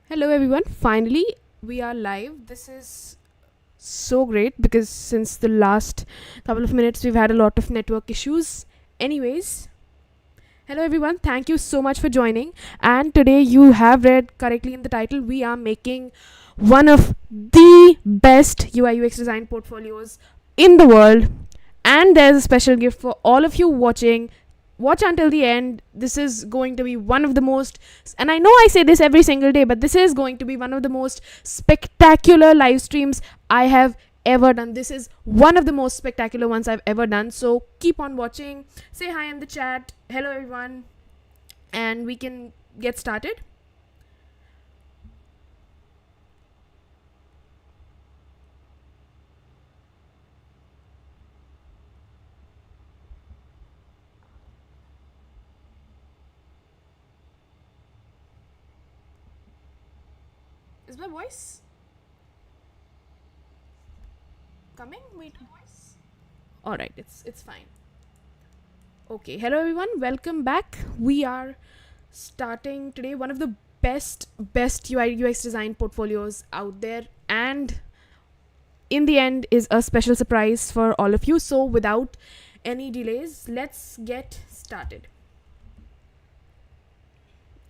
Hello everyone, finally we are live. This is so great because since the last couple of minutes we've had a lot of network issues. Anyways, hello everyone, thank you so much for joining. And today you have read correctly in the title, we are making one of the best UI UX design portfolios in the world. And there's a special gift for all of you watching. Watch until the end. This is going to be one of the most, and I know I say this every single day, but this is going to be one of the most spectacular live streams I have ever done. This is one of the most spectacular ones I've ever done. So keep on watching. Say hi in the chat. Hello everyone, and we can get started. Is my voice coming? Wait. All right, it's fine. Okay, hello everyone. Welcome back. We are starting today one of the best UI UX design portfolios out there, and in the end is a special surprise for all of you. So without any delays, let's get started.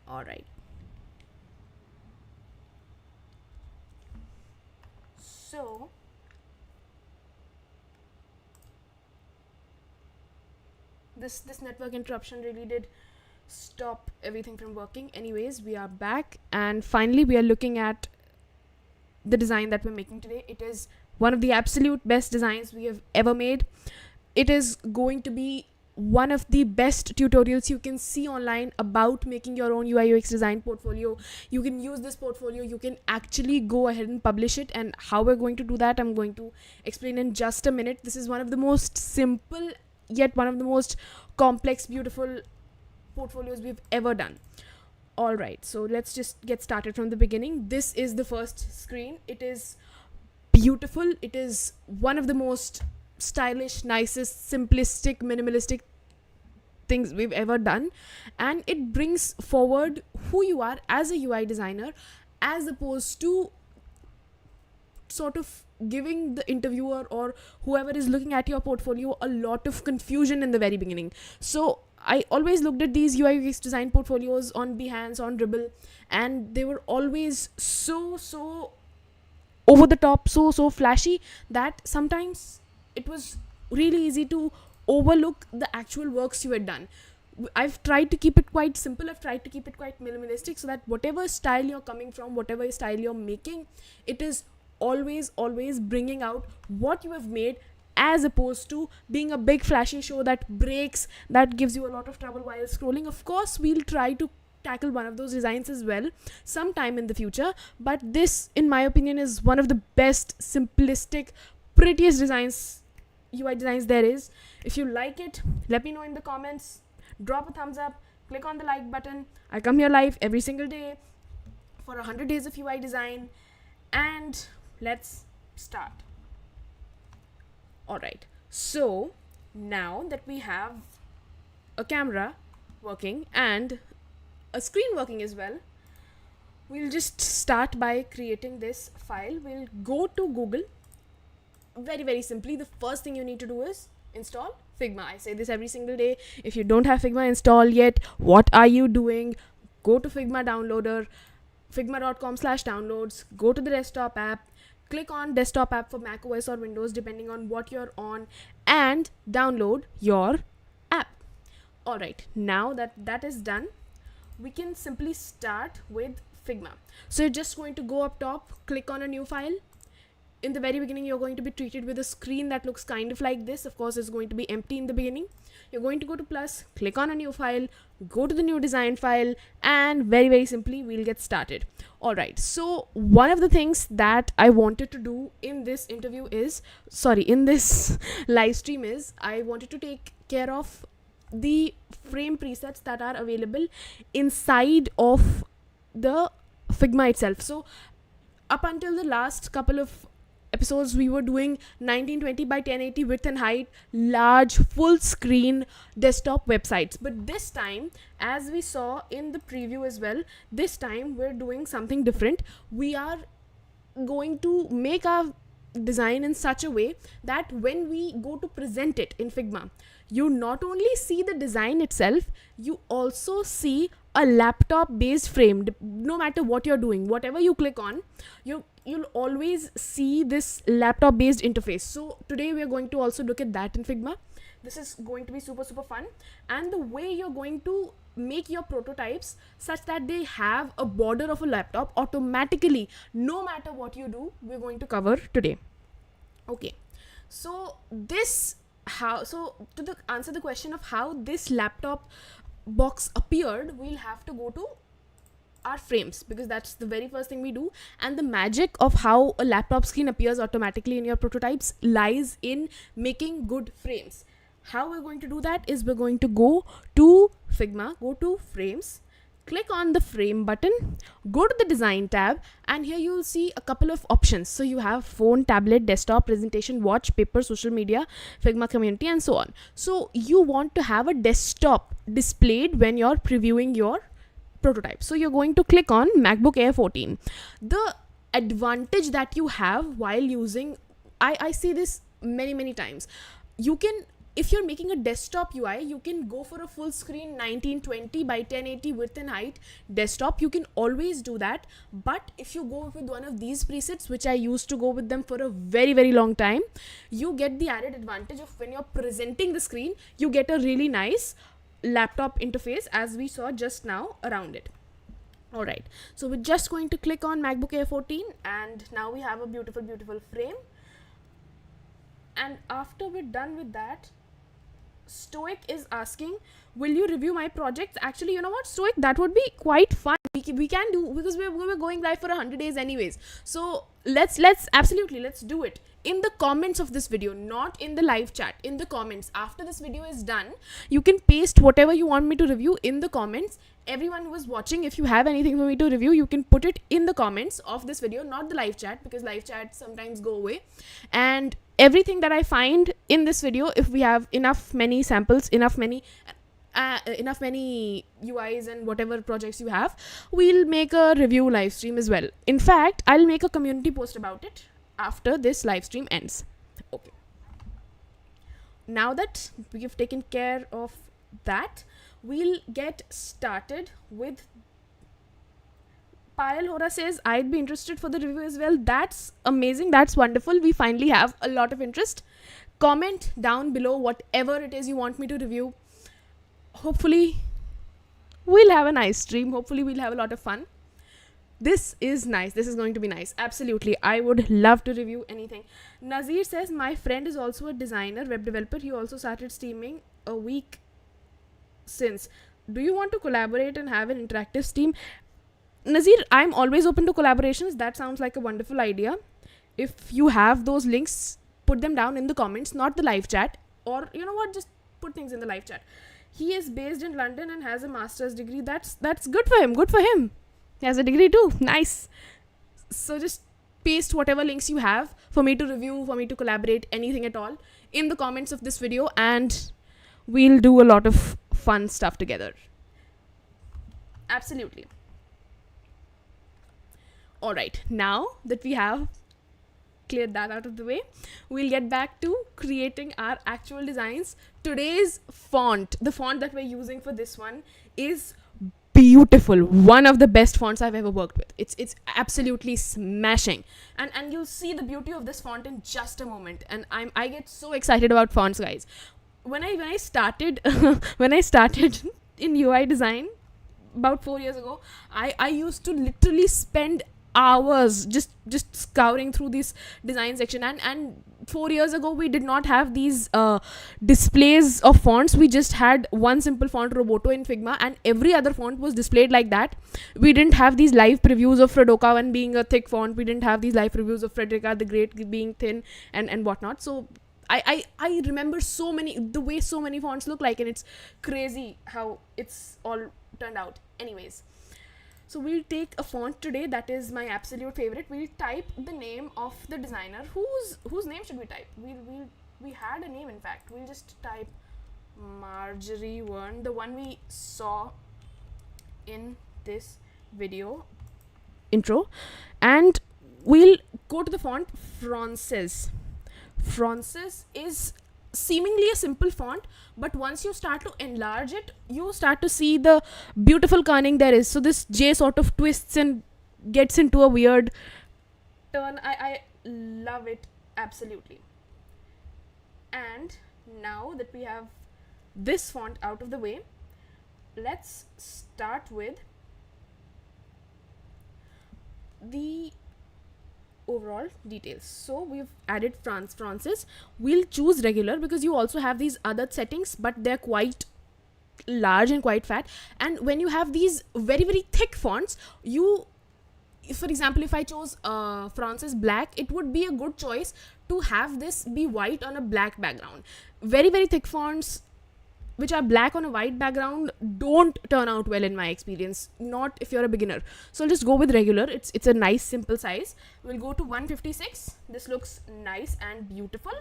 All right. So this network interruption really did stop everything from working. Anyways, we are back, and finally we are looking at the design that we're making today. It is one of the absolute best designs we have ever made. It is going to be one of the best tutorials you can see online about making your own UI UX design portfolio. You can use this portfolio, you can actually go ahead and publish it, and how we're going to do that I'm going to explain in just a minute. This is one of the most simple yet one of the most complex, beautiful portfolios we've ever done. All right, so let's just get started from the beginning. This is the first screen. It is beautiful. It is one of the most stylish, nicest, simplistic, minimalistic things we've ever done, and it brings forward who you are as a UI designer, as opposed to sort of giving the interviewer or whoever is looking at your portfolio a lot of confusion in the very beginning. So I always looked at these UI UX design portfolios on Behance, on Dribbble, and they were always so over the top, so flashy that sometimes it was really easy to overlook the actual works you had done. I've tried to keep it quite simple. I've tried to keep it quite minimalistic so that whatever style you're coming from, whatever style you're making, it is always bringing out what you have made, as opposed to being a big flashy show that breaks, that gives you a lot of trouble while scrolling. Of course, we'll try to tackle one of those designs as well sometime in the future, but this, in my opinion, is one of the best, simplistic, prettiest designs, UI designs there is. If you like it, let me know in the comments. Drop a thumbs up, click on the like button. I come here live every single day for 100 days of UI design, and let's start. All right, so now that we have a camera working and a screen working as well, we'll just start by creating this file. We'll go to Google. Very simply, the first thing you need to do is install Figma. I say this every single day. If you don't have Figma installed yet, what are you doing? Go to Figma downloader, figma.com/downloads, go to the desktop app, click on desktop app for Mac OS or Windows depending on what you're on, and download your app. Alright, now that that is done, we can simply start with Figma. So you're just going to go up top, click on a new file. In the very beginning, you're going to be treated with a screen that looks kind of like this. Of course, it's going to be empty in the beginning. You're going to go to plus, click on a new file, go to the new design file, and very simply, we'll get started. All right, so one of the things that I wanted to do in this in this live stream is, I wanted to take care of the frame presets that are available inside of the Figma itself. So up until the last couple of episodes we were doing 1920 by 1080 width and height, large full screen desktop websites. But this time, as we saw in the preview as well, this time we're doing something different. We are going to make our design in such a way that when we go to present it in Figma, you not only see the design itself, you also see a laptop based frame. No matter what you're doing, whatever you click on, you'll always see this laptop based interface. So today we are going to also look at that in Figma. This is going to be super fun, and the way you're going to make your prototypes such that they have a border of a laptop automatically, no matter what you do, we're going to cover today. Okay, so to answer the question of how this laptop box appeared, we'll have to go to our frames, because that's the very first thing we do. And the magic of how a laptop screen appears automatically in your prototypes lies in making good frames. How we're going to do that is we're going to go to Figma, go to frames, click on the frame button, go to the design tab, and here you'll see a couple of options. So you have phone, tablet, desktop, presentation, watch, paper, social media, Figma community, and so on. So you want to have a desktop displayed when you're previewing your prototype. So you're going to click on MacBook Air 14. The advantage that you have while using, I see this many times, you can, if you're making a desktop UI, you can go for a full screen 1920 by 1080 width and height desktop. You can always do that. But if you go with one of these presets, which I used to go with them for a very long time, you get the added advantage of when you're presenting the screen, you get a really nice laptop interface, as we saw just now around it. Alright, so we're just going to click on MacBook Air 14, and now we have a beautiful frame. And after we're done with that, Stoic is asking, will you review my projects? Actually, you know what, Stoic, that would be quite fun. We can do, because we're going live for 100 days anyways. So let's do it in the comments of this video, not in the live chat. In the comments after this video is done, you can paste whatever you want me to review in the comments. Everyone who is watching, if you have anything for me to review, you can put it in the comments of this video, not the live chat, because live chats sometimes go away. And everything that I find in this video, if we have many samples, enough many UIs and whatever projects you have, we'll make a review live stream as well. In fact, I'll make a community post about it after this live stream ends. Okay, now that we have taken care of that, we'll get started with Payal Hora says, I'd be interested for the review as well. That's amazing. That's wonderful. We finally have a lot of interest. Comment down below whatever it is you want me to review. Hopefully, we'll have a nice stream. Hopefully, we'll have a lot of fun. This is nice. This is going to be nice. Absolutely. I would love to review anything. Nazir says, my friend is also a designer, web developer. He also started streaming a week since. Do you want to collaborate and have an interactive stream? Nazir, I'm always open to collaborations. That sounds like a wonderful idea. If you have those links, put them down in the comments, not the live chat. Or, you know what, just put things in the live chat. He is based in London and has a master's degree. That's good for him. Good for him. He has a degree too. Nice. So just paste whatever links you have for me to review, for me to collaborate, anything at all, in the comments of this video, and we'll do a lot of fun stuff together. Absolutely. Alright, now that we have cleared that out of the way, we'll get back to creating our actual designs. Today's font, the font that we're using for this one, is beautiful. One of the best fonts I've ever worked with. It's absolutely smashing. And you'll see the beauty of this font in just a moment. And I get so excited about fonts, guys. When I started in UI design about 4 years ago, I used to literally spend hours just scouring through this design section, and 4 years ago we did not have these displays of fonts. We just had one simple font, Roboto, in Figma, and every other font was displayed like that. We didn't have these live previews of Fredoka one being a thick font. We didn't have these live previews of Frederica the Great being thin and whatnot. So I remember the way so many fonts look like, and it's crazy how it's all turned out. Anyways, So we'll take a font today that is my absolute favorite. We'll type the name of the designer. Whose name should we type? We had a name, in fact. We'll just type Marjorie one, the one we saw in this video intro, and we'll go to the font Fraunces. Fraunces is seemingly a simple font, but once you start to enlarge it, you start to see the beautiful kerning there is. So this J sort of twists and gets into a weird turn. I love it absolutely. And now that we have this font out of the way, let's start with the overall details. So we've added Fraunces. We'll choose regular because you also have these other settings, but they're quite large and quite fat. And when you have these very, very thick fonts, for example, if I chose Fraunces black, it would be a good choice to have this be white on a black background. Very, very thick fonts which are black on a white background don't turn out well in my experience, not if you're a beginner. So I'll just go with regular. It's a nice simple size. We'll go to 156. This looks nice and beautiful,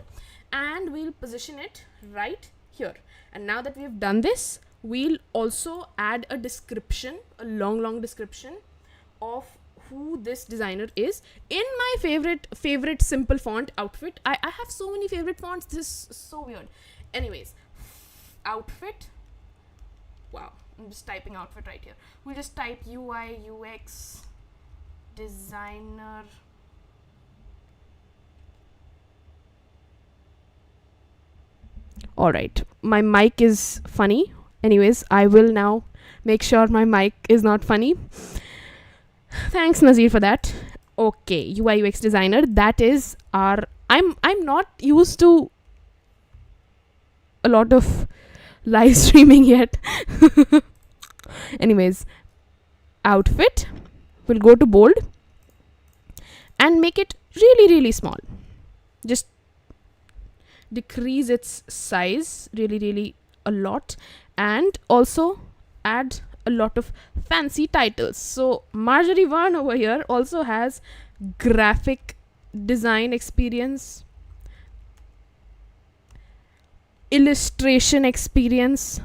and we'll position it right here. And now that we've done this, we'll also add a description, a long description of who this designer is in my favorite simple font, Outfit. I have so many favorite fonts. This is so weird. Anyways, Outfit. Wow, I'm just typing Outfit right here. We'll just type UI UX designer. Alright, my mic is funny. Anyways, I will now make sure my mic is not funny. Thanks, Nazir, for that. Okay, UI UX designer. That is our. I'm not used to a lot of live streaming yet. Anyways, Outfit. We'll go to bold and make it really small. Just decrease its size really a lot, and also add a lot of fancy titles. So Marjorie One over here also has graphic design experience, illustration experience.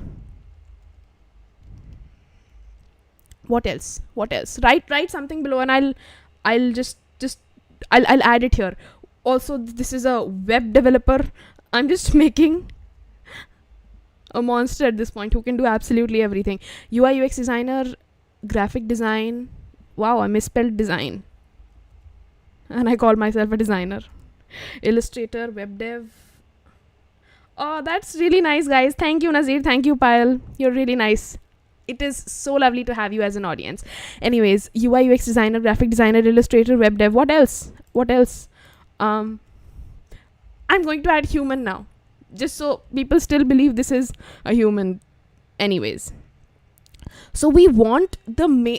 What else? Write something below, and I'll just I'll add it here. Also, this is a web developer. I'm just making a monster at this point who can do absolutely everything. UI UX designer, graphic design. Wow, I misspelled design, and I call myself a designer. Illustrator, web dev. Oh, that's really nice, guys. Thank you, Nazir. Thank you, Payal. You're really nice. It is so lovely to have you as an audience. Anyways, UI UX designer, graphic designer, illustrator, web dev. What else? I'm going to add human now, just so people still believe this is a human. Anyways, so we want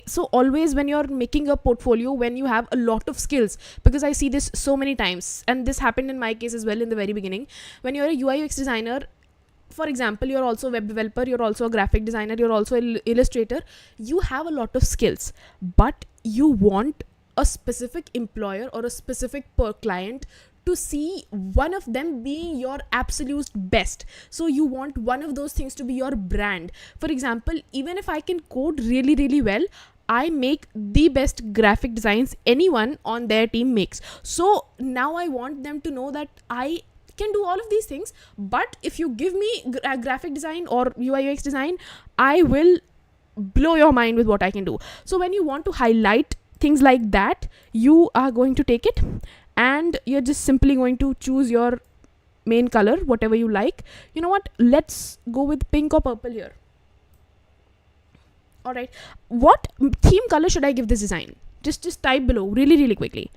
so always when you're making a portfolio, when you have a lot of skills, because I see this so many times, and this happened in my case as well in the very beginning. When you're a UI UX designer, for example, you're also a web developer, you're also a graphic designer, you're also an illustrator, you have a lot of skills, but you want a specific employer or a specific client to see one of them being your absolute best. So you want one of those things to be your brand. For example, even if I can code really well, I make the best graphic designs anyone on their team makes. So now I want them to know that I can do all of these things, but if you give me graphic design or UI UX design, I will blow your mind with what I can do. So when you want to highlight things like that, you are going to take it and you're just simply going to choose your main color, whatever you like. You know what, let's go with pink or purple here. Alright, what theme color should I give this design? Just type below really quickly.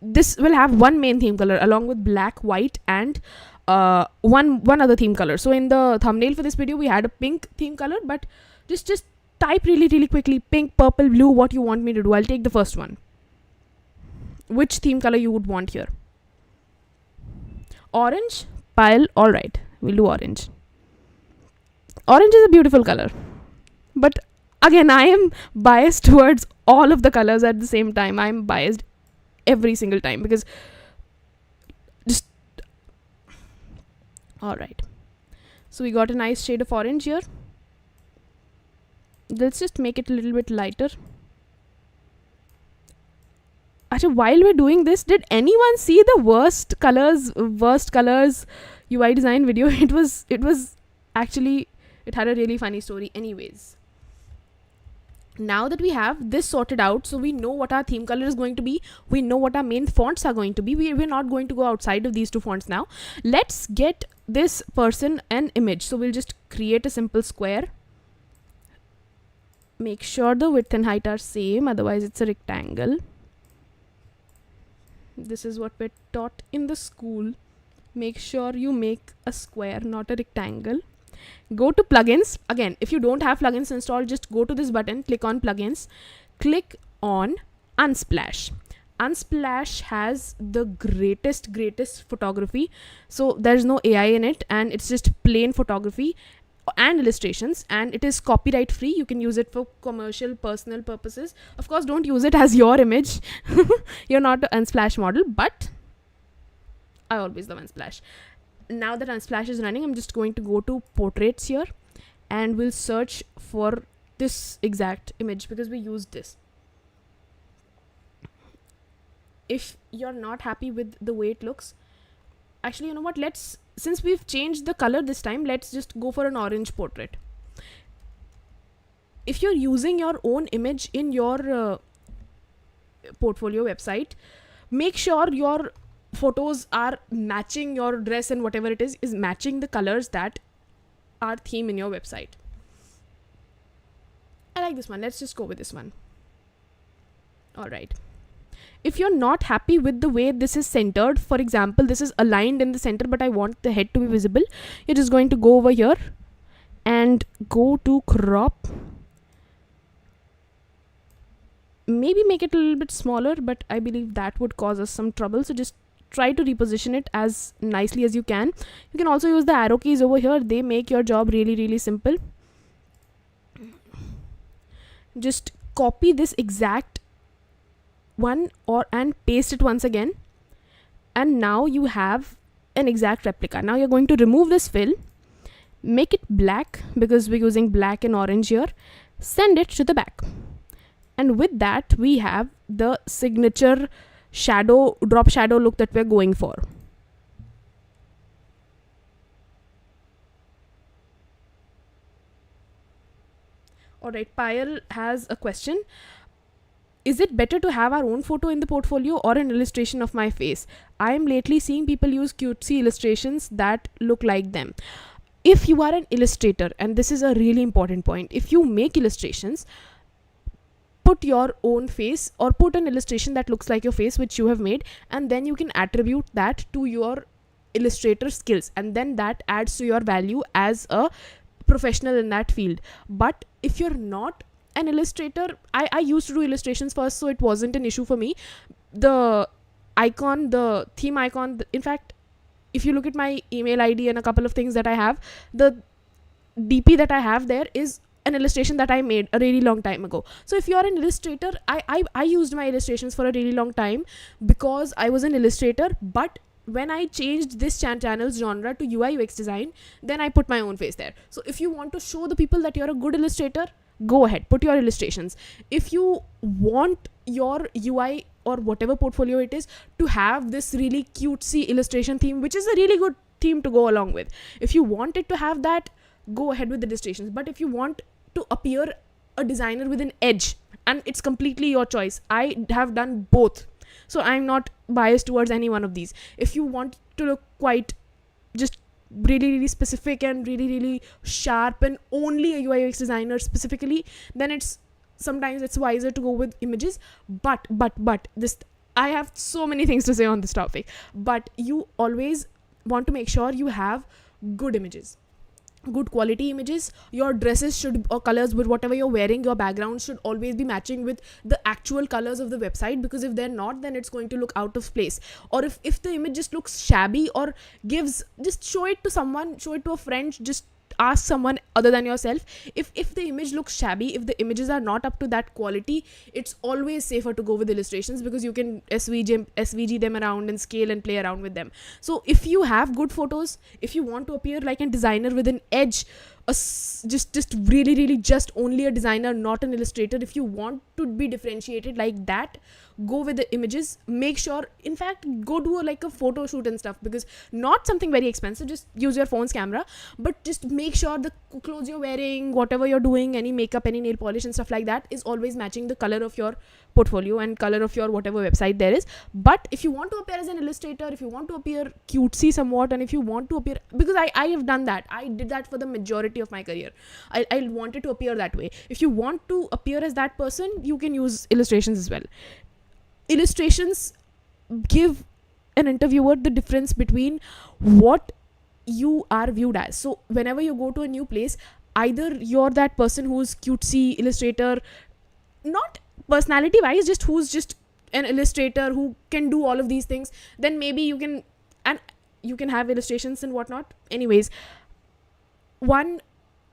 This will have one main theme color along with black, white, and one other theme color. So in the thumbnail for this video, we had a pink theme color, but just type really quickly, pink, purple, blue, what you want me to do. I'll take the first one. Which theme color you would want here? Orange, pile. Alright, we'll do orange. Orange is a beautiful color, but again, I am biased towards all of the colors at the same time. I'm biased every single time because just all right. So we got a nice shade of orange here. Let's just make it a little bit lighter. Actually, while we're doing this, did anyone see the worst colors UI design video? It was actually, it had a really funny story. Anyways, now that we have this sorted out, so we know what our theme color is going to be, we know what our main fonts are going to be, we're not going to go outside of these two fonts now. Let's get this person an image. So we'll just create a simple square. Make sure the width and height are same, otherwise it's a rectangle. This is what we're taught in the school. Make sure you make a square, not a rectangle. Go to plugins. Again, if you don't have plugins installed, just go to this button, click on plugins, click on Unsplash. Unsplash has the greatest photography. So there's no AI in it, and it's just plain photography and illustrations, and it is copyright free. You can use it for commercial, personal purposes. Of course, don't use it as your image. You're not an Unsplash model, but I always love Unsplash. Now that Unsplash is running, I'm just going to go to portraits here, and we'll search for this exact image because we used this. If you're not happy with the way it looks, actually, you know what, since we've changed the color this time, let's just go for an orange portrait. If you're using your own image in your portfolio website, make sure your photos are matching your dress, and whatever it is matching the colors that are theme in your website. I like this one. Let's just go with this one. All right. If you're not happy with the way this is centered, for example, this is aligned in the center, but I want the head to be visible, you're just going to go over here and go to crop. Maybe make it a little bit smaller, but I believe that would cause us some trouble. So just try to reposition it as nicely as you can. You can also use the arrow keys over here. They make your job really simple. Just copy this exact one and paste it once again, and now you have an exact replica. Now you're going to remove this fill, make it black because we're using black and orange here, send it to the back, and with that we have the signature drop shadow look that we're going for. Alright, Payal has a question. Is it better to have our own photo in the portfolio or an illustration of my face? I am lately seeing people use cutesy illustrations that look like them. If you are an illustrator, and this is a really important point, if you make illustrations, put your own face or put an illustration that looks like your face which you have made, and then you can attribute that to your illustrator skills, and then that adds to your value as a professional in that field. But if you're not an illustrator, I used to do illustrations first, so it wasn't an issue for me. The icon, the theme icon, in fact, if you look at my email ID and a couple of things that I have, the DP that I have there is an illustration that I made a really long time ago. So if you're an illustrator, I used my illustrations for a really long time because I was an illustrator, but when I changed this channel's genre to UI UX design, then I put my own face there. So if you want to show the people that you're a good illustrator, go ahead, put your illustrations. If you want your UI or whatever portfolio it is to have this really cutesy illustration theme, which is a really good theme to go along with, if you want it to have that, go ahead with the illustrations. But if you want to appear a designer with an edge, and it's completely your choice, I have done both, so I'm not biased towards any one of these. If you want to look quite just really specific and really sharp and only a UI UX designer specifically, then sometimes it's wiser to go with images. But this, I have so many things to say on this topic, but you always want to make sure you have good images, good quality images. Your dresses should, or colors with whatever you're wearing, your background should always be matching with the actual colors of the website, because if they're not, then it's going to look out of place. Or if the image just looks shabby or just show it to someone, show it to a friend, just ask someone other than yourself. If the image looks shabby, if the images are not up to that quality, it's always safer to go with illustrations, because you can svg them around and scale and play around with them. So if you have good photos, if you want to appear like a designer with an edge, just really just only a designer, not an illustrator, if you want to be differentiated like that, go with the images. Make sure, in fact, go do like a photo shoot and stuff, because not something very expensive, just use your phone's camera, but just make sure the clothes you're wearing, whatever you're doing, any makeup, any nail polish and stuff like that, is always matching the color of your portfolio and color of your whatever website there is. But if you want to appear as an illustrator, if you want to appear cutesy somewhat, and if you want to appear, because I have done that, I did that for the majority of my career, I wanted to appear that way. If you want to appear as that person, you can use illustrations as well. Illustrations give an interviewer the difference between what you are viewed as. So whenever you go to a new place, either you're that person who's cutesy illustrator, not personality wise, just who's just an illustrator who can do all of these things, then maybe you can have illustrations and whatnot. Anyways, one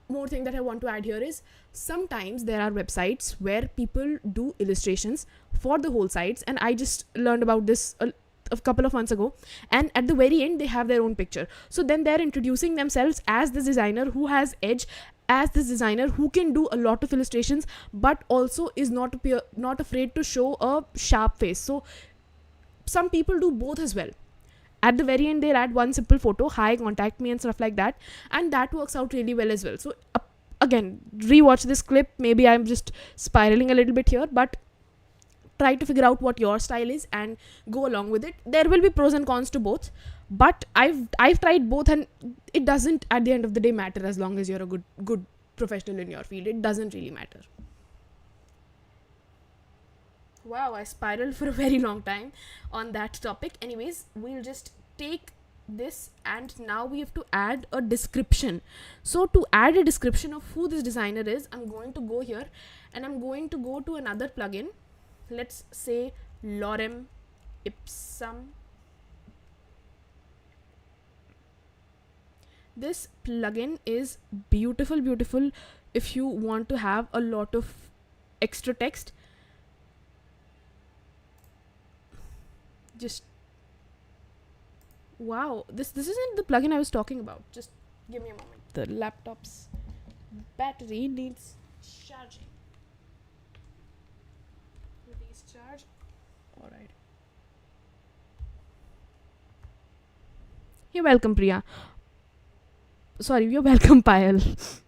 more thing that I want to add here is, sometimes there are websites where people do illustrations for the whole sites, and I just learned about this a couple of months ago, and at the very end they have their own picture. So then they're introducing themselves as this designer who has edge, as this designer who can do a lot of illustrations, but also is not afraid to show a sharp face. So some people do both as well. At the very end, they'll add one simple photo, hi, contact me, and stuff like that, and that works out really well as well. So again, rewatch this clip. Maybe I'm just spiraling a little bit here, but try to figure out what your style is and go along with it. There will be pros and cons to both, but I've tried both, and it doesn't at the end of the day matter, as long as you're a good professional in your field. It doesn't really matter. Wow, I spiraled for a very long time on that topic. Anyways, we'll just take this, and now we have to add a description. So to add a description of who this designer is, I'm going to go here and I'm going to go to another plugin. Let's say Lorem Ipsum. This plugin is beautiful if you want to have a lot of extra text. Just wow, this isn't the plugin I was talking about. Just give me a moment. The laptop's battery needs charging. Release charge. Alright. You're welcome, Priya. Sorry, you're welcome, Payal.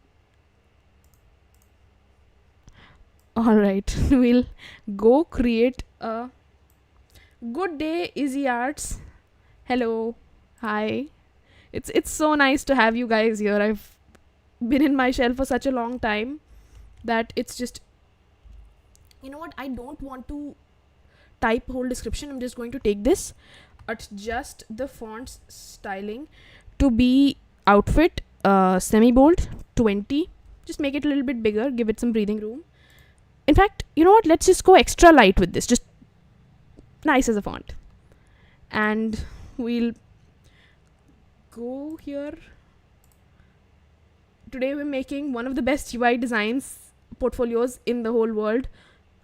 Alright, we'll go create a good day, Easy Arts. Hello. Hi. It's so nice to have you guys here. I've been in my shell for such a long time that it's just, you know what, I don't want to type whole description. I'm just going to take this, adjust the font styling to be outfit, semi-bold, 20. Just make it a little bit bigger, give it some breathing room. In fact, you know what, let's just go extra light with this, just nice as a font. And we'll go here. Today we're making one of the best UI designs portfolios in the whole world,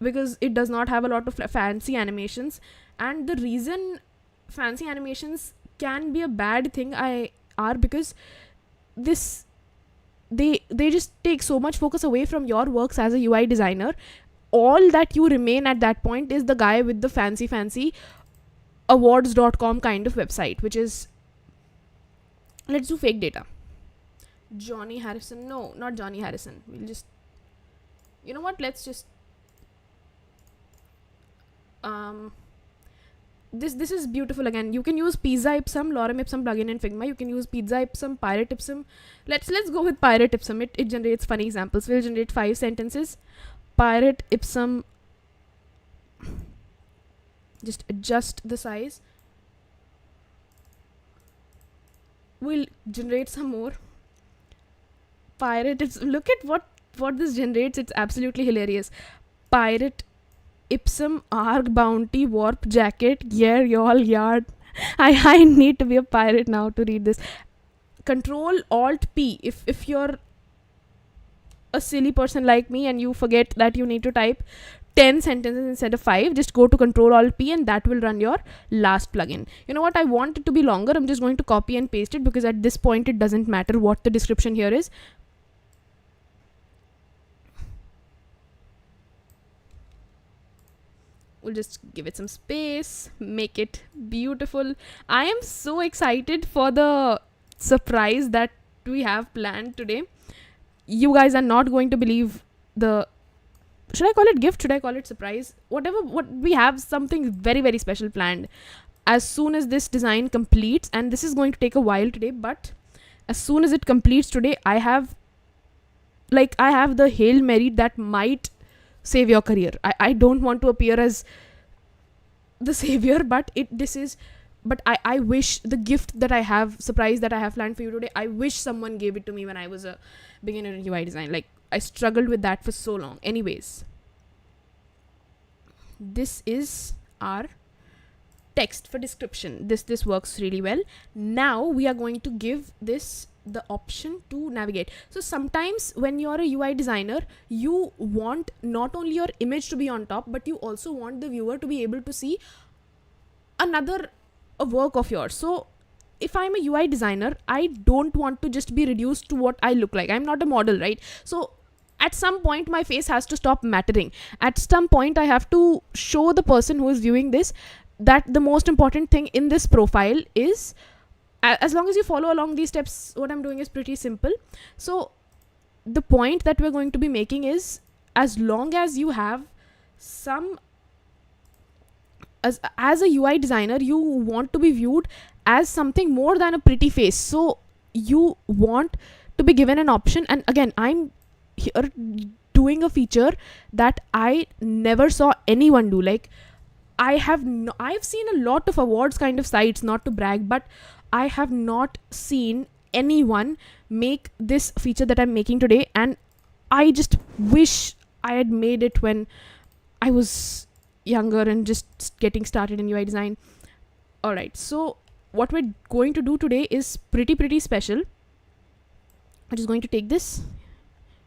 because it does not have a lot of fancy animations. And the reason fancy animations can be a bad thing because they just take so much focus away from your works as a UI designer. All that you remain at that point is the guy with the fancy awards.com kind of website, which is, let's do fake data. Johnny Harrison. No, not Johnny Harrison. We'll just, you know what, let's just this is beautiful. Again, you can use Pizza Ipsum, Lorem Ipsum plugin in Figma. You can use Pizza Ipsum, Pirate Ipsum. Let's go with Pirate Ipsum. It generates funny examples. We'll generate 5 sentences. Pirate Ipsum. Just adjust the size. We'll generate some more. Pirate Ipsum. Look at what this generates. It's absolutely hilarious. Pirate Ipsum Arc Bounty Warp Jacket. Yeah, y'all yard. I need to be a pirate now to read this. Control Alt P. If you're a silly person like me and you forget that you need to type 10 sentences instead of 5, just go to Control Alt P and that will run your last plugin. You know what, I want it to be longer. I'm just going to copy and paste it because at this point it doesn't matter what the description here is. We'll just give it some space, make it beautiful. I am so excited for the surprise that we have planned today. You guys are not going to believe the, should I call it gift, should I call it surprise, whatever, what we have something very, very special planned as soon as this design completes. And this is going to take a while today, but as soon as it completes today, I have the Hail Mary that might save your career. I don't want to appear as the savior, but I wish the gift that I have, surprise that I have planned for you today, I wish someone gave it to me when I was a beginner in UI design. Like, I struggled with that for so long. Anyways, this is our text for description. This works really well. Now we are going to give this the option to navigate. So sometimes when you're a UI designer, you want not only your image to be on top, but you also want the viewer to be able to see a work of yours. So if I'm a UI designer, I don't want to just be reduced to what I look like. I'm not a model, right? So at some point my face has to stop mattering. At some point I have to show the person who is viewing this that the most important thing in this profile is, as long as you follow along these steps, what I'm doing is pretty simple. So the point that we're going to be making is, as long as you have some, as a UI designer, you want to be viewed as something more than a pretty face. So you want to be given an option. And again, I'm here doing a feature that I never saw anyone do. Like, I've seen a lot of awards kind of sites, not to brag, but I have not seen anyone make this feature that I'm making today, and I just wish I had made it when I was younger and just getting started in UI design. Alright, so what we're going to do today is pretty special. I'm just going to take this.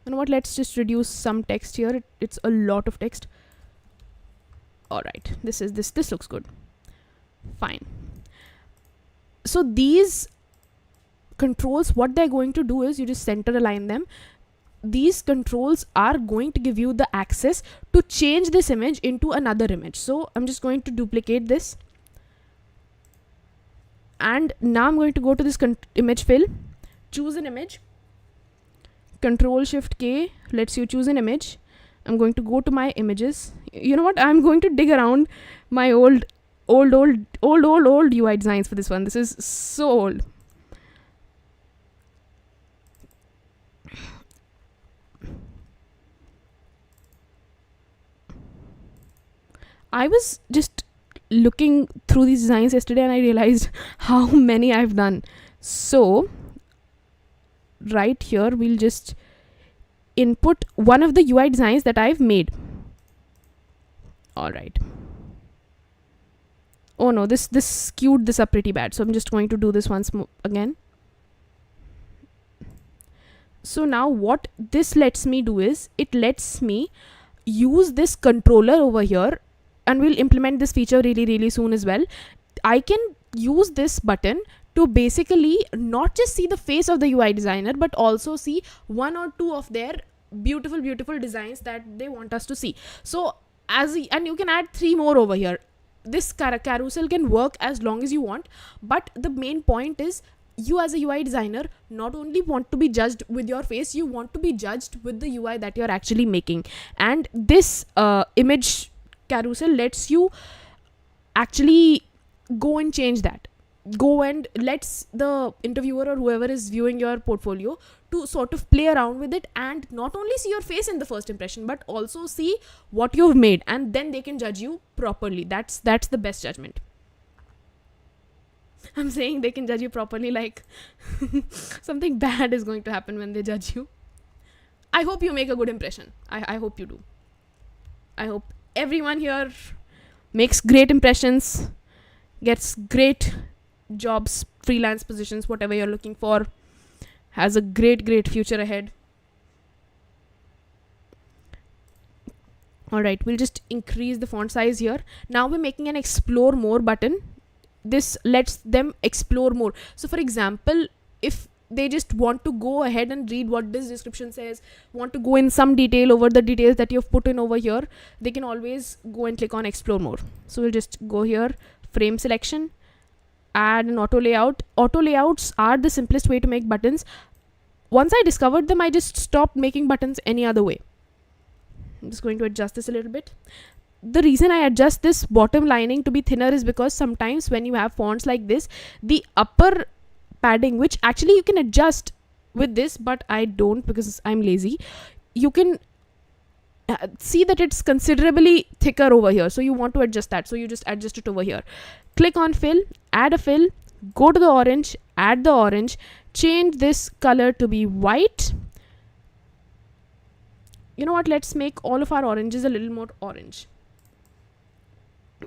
You know what, let's just reduce some text here. It's a lot of text. Alright, this looks good. Fine. So these controls, what they're going to do is, you just center align them. These controls are going to give you the access to change this image into another image. So I'm just going to duplicate this. And now I'm going to go to this image fill, choose an image, Control Shift K lets you choose an image. I'm going to go to my images. You know what, I'm going to dig around my old UI designs for this one. This is so old. I was just looking through these designs yesterday and I realized how many I've done. So right here we'll just input one of the UI designs that I've made. Alright. Oh no, this skewed this up pretty bad. So I'm just going to do this once more again. So now what this lets me do is, it lets me use this controller over here, and we'll implement this feature really soon as well. I can use this button to basically not just see the face of the UI designer, but also see one or two of their beautiful designs that they want us to see. So and you can add 3 more over here. This carousel can work as long as you want, but the main point is, you as a UI designer not only want to be judged with your face, you want to be judged with the UI that you're actually making. And this image carousel lets you actually go and change that. Go and lets the interviewer or whoever is viewing your portfolio to sort of play around with it and not only see your face in the first impression, but also see what you've made, and then they can judge you properly. That's the best judgment. I'm saying they can judge you properly, like something bad is going to happen when they judge you. I hope you make a good impression. I hope you do. I hope everyone here makes great impressions, gets great jobs, freelance positions, whatever you're looking for. has a great future ahead. Alright, we'll just increase the font size here. Now we're making an explore more button. This lets them explore more. So for example, if they just want to go ahead and read what this description says, want to go in some detail over the details that you've put in over here, they can always go and click on explore more. So we'll just go here, frame selection, add an auto layout. Auto layouts are the simplest way to make buttons. Once I discovered them, I just stopped making buttons any other way. I'm just going to adjust this a little bit. The reason I adjust this bottom lining to be thinner is because sometimes when you have fonts like this, the upper padding, which actually you can adjust with this, but I don't because I'm lazy, you can see that it's considerably thicker over here. So you want to adjust that. So you just adjust it over here. Click on fill, add a fill, go to the orange, add the orange, change this color to be white. You know what, let's make all of our oranges a little more orange.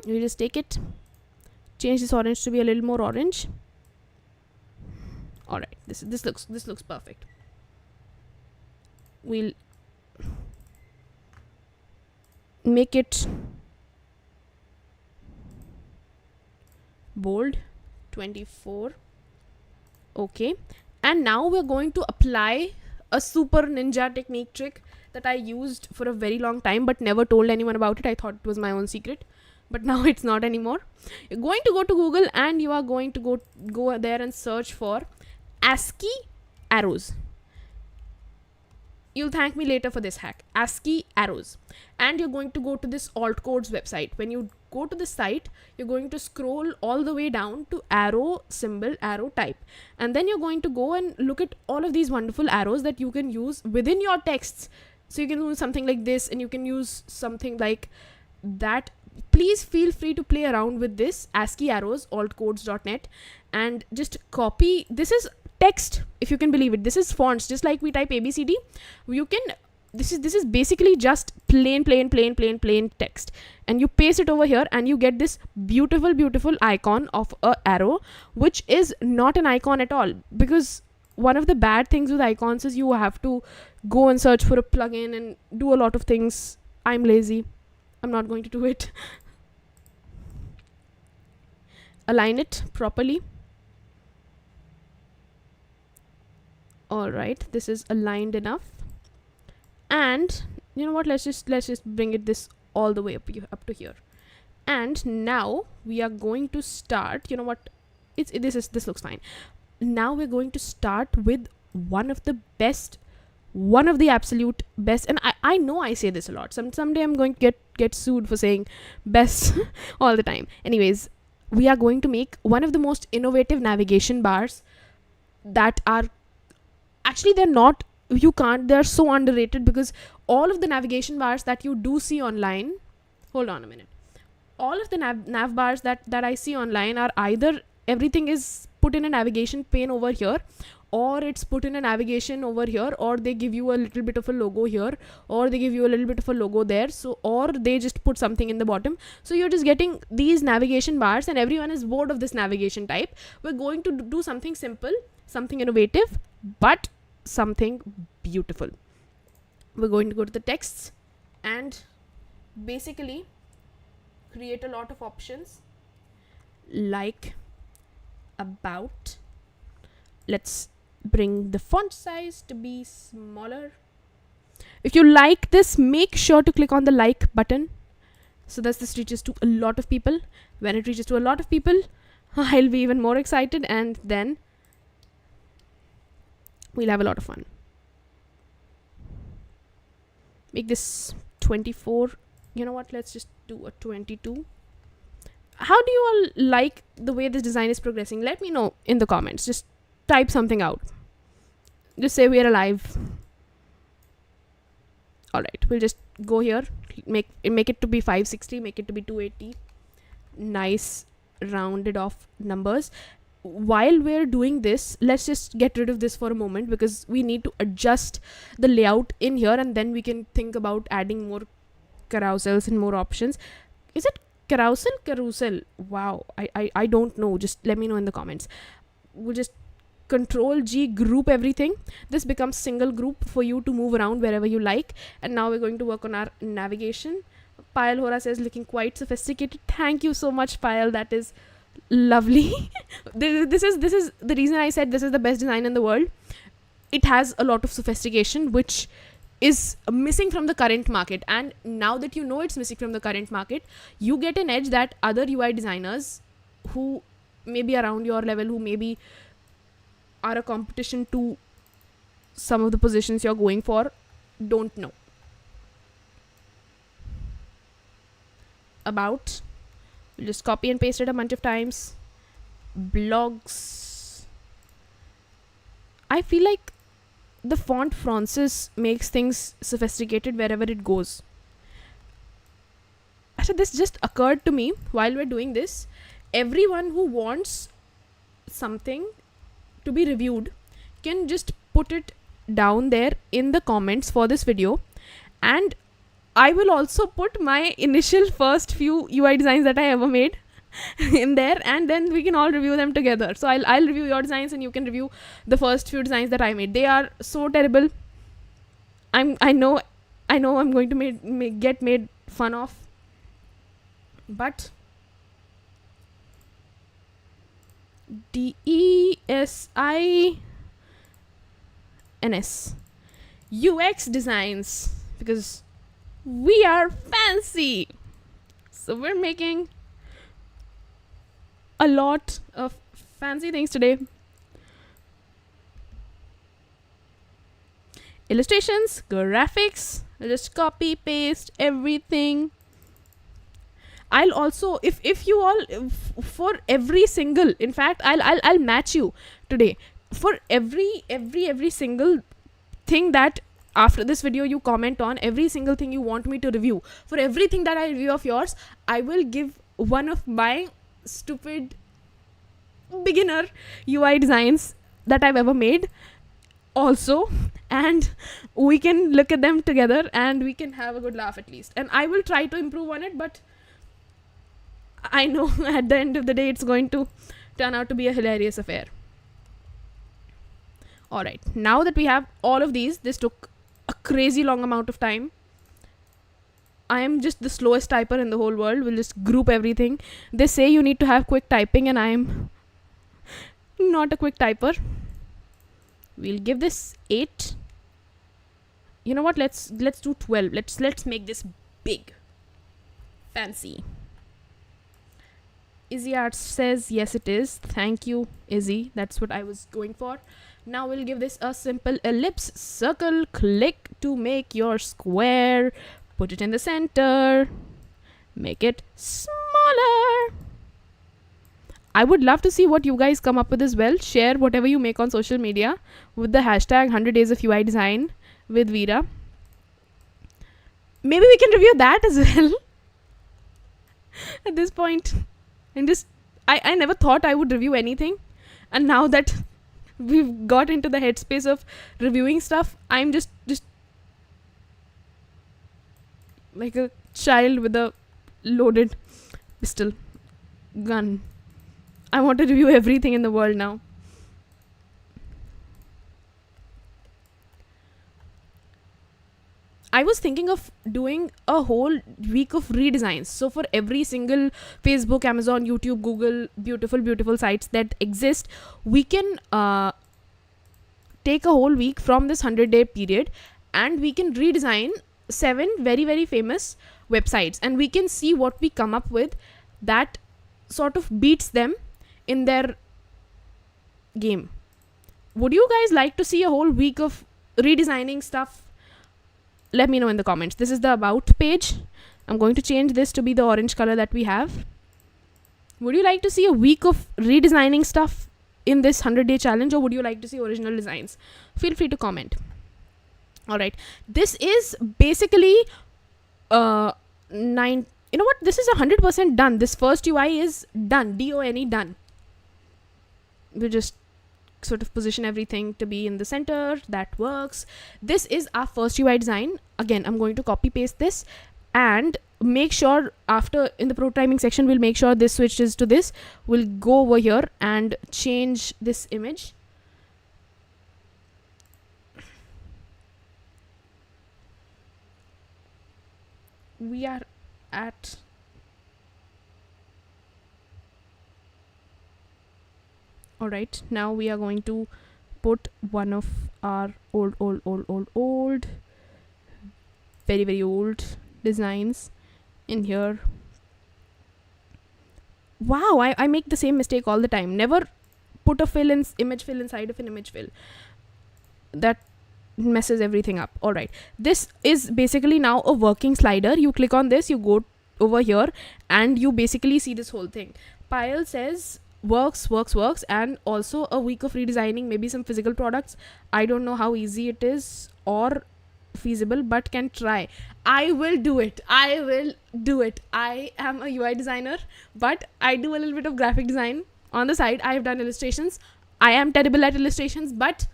You just take it, change this orange to be a little more orange. All right, this looks perfect. We'll make it bold, 24. Okay, and now we're going to apply a super ninja technique trick that I used for a very long time but never told anyone about it. I thought it was my own secret, but now it's not anymore. You're going to go to Google and you are going to go there and search for ASCII arrows. You'll thank me later for this hack. ASCII arrows. And you're going to go to this altcodes website. When you go to the site, you're going to scroll all the way down to arrow symbol, arrow type. And then you're going to go and look at all of these wonderful arrows that you can use within your texts. So you can use something like this and you can use something like that. Please feel free to play around with this ASCII arrows, altcodes.net, and just copy. This is text, if you can believe it. This is fonts, just like we type ABCD. You can, this is basically just plain text, and you paste it over here and you get this beautiful icon of a arrow, which is not an icon at all, because one of the bad things with icons is you have to go and search for a plugin and do a lot of things. I'm lazy, I'm not going to do it. Align it properly. All right, this is aligned enough. And you know what, let's just bring it this all the way up to here. And now we are going to start, you know what, this looks fine. Now we're going to start with one of the absolute best, and I know I say this a lot. Someday I'm going to get sued for saying best all the time. Anyways, we are going to make one of the most innovative navigation bars that are actually, they're so underrated, because all of the navigation bars that you do see online, hold on a minute, all of the nav bars that I see online are either everything is put in a navigation pane over here, or it's put in a navigation over here, or they give you a little bit of a logo here, or they give you a little bit of a logo there, so, or they just put something in the bottom. So you're just getting these navigation bars and everyone is bored of this navigation type. We're going to do something simple, something innovative, but something beautiful. We're going to go to the texts and basically create a lot of options like about. Let's bring the font size to be smaller. If you like this, make sure to click on the like button so that this reaches to a lot of people. When it reaches to a lot of people, I'll be even more excited, and then we'll have a lot of fun. Make this 24. You know what, let's just do a 22. How do you all like the way this design is progressing? Let me know in the comments. Just type something out. Just say we're alive. Alright, we'll just go here, make it to be 560, make it to be 280. Nice rounded off numbers. While we're doing this, let's just get rid of this for a moment, because we need to adjust the layout in here, and then we can think about adding more carousels and more options. Is it carousel? Wow, I don't know. Just let me know in the comments. We'll just Control G, group everything. This becomes single group for you to move around wherever you like. And now we're going to work on our navigation. Payal Hora says looking quite sophisticated. Thank you so much, Payal. That is lovely. This is the reason I said this is the best design in the world. It has a lot of sophistication, which is missing from the current market. And now that you know it's missing from the current market, you get an edge that other UI designers who may be around your level, who maybe are a competition to some of the positions you're going for, don't know about. We'll just copy and paste it a bunch of times. Blogs. I feel like the font Fraunces makes things sophisticated wherever it goes. Actually, this just occurred to me while we're doing this. Everyone who wants something to be reviewed can just put it down there in the comments for this video, and I will also put my initial first few UI designs that I ever made in there, and then we can all review them together. So I'll review your designs and you can review the first few designs that I made. They are so terrible. I know I'm going to get made fun of, but DESINS UX designs, because we are fancy. So we're making a lot of fancy things today. Illustrations, graphics, I'll just copy paste everything. I'll also, if you all, for every single, in fact I'll match you today for every single thing that after this video you comment on, every single thing you want me to review. For everything that I review of yours, I will give one of my stupid beginner UI designs that I've ever made also, and we can look at them together and we can have a good laugh at least. And I will try to improve on it, but I know at the end of the day it's going to turn out to be a hilarious affair. Alright, now that we have all of these, this took a crazy long amount of time. I am just the slowest typer in the whole world. We'll just group everything. They say you need to have quick typing, and I'm not a quick typer. We'll give this 8. You know what? Let's do 12. Let's make this big, fancy. Izzy Arts says yes, it is. Thank you, Izzy. That's what I was going for. Now we'll give this a simple ellipse, circle, click to make your square. Put it in the center. Make it smaller. I would love to see what you guys come up with as well. Share whatever you make on social media with the hashtag 100 days of UI design with Veera. Maybe we can review that as well. At this point. And just, I never thought I would review anything. And now that we've got into the headspace of reviewing stuff, I'm just like a child with a loaded pistol gun. I want to review everything in the world now. I was thinking of doing a whole week of redesigns. So for every single Facebook, Amazon, YouTube, Google, beautiful sites that exist, we can take a whole week from this 100-day period and we can redesign 7 very famous websites, and we can see what we come up with that sort of beats them in their game. Would you guys like to see a whole week of redesigning stuff? Let me know in the comments. This is the about page. I'm going to change this to be the orange color that we have. Would you like to see a week of redesigning stuff in this 100-day challenge, or would you like to see original designs? Feel free to comment. Alright, this is basically 9. You know what? This is 100% done. This first UI is done. DONE done. We'll just sort of position everything to be in the center. That works. This is our first UI design. Again, I'm going to copy paste this and make sure after in the prototyping section, we'll make sure this switches to this. We'll go over here and change this image we are at alright, now we are going to put one of our old very old designs in here. Wow, I make the same mistake all the time. Never put a image fill inside of an image fill. That messes everything up. Alright, this is basically now a working slider. You click on this, you go over here, and you basically see this whole thing. Payal says works, and also a week of redesigning, maybe some physical products. I don't know how easy it is or feasible, but can try. I will do it. I am a UI designer, but I do a little bit of graphic design on the side. I have done illustrations. I am terrible at illustrations, but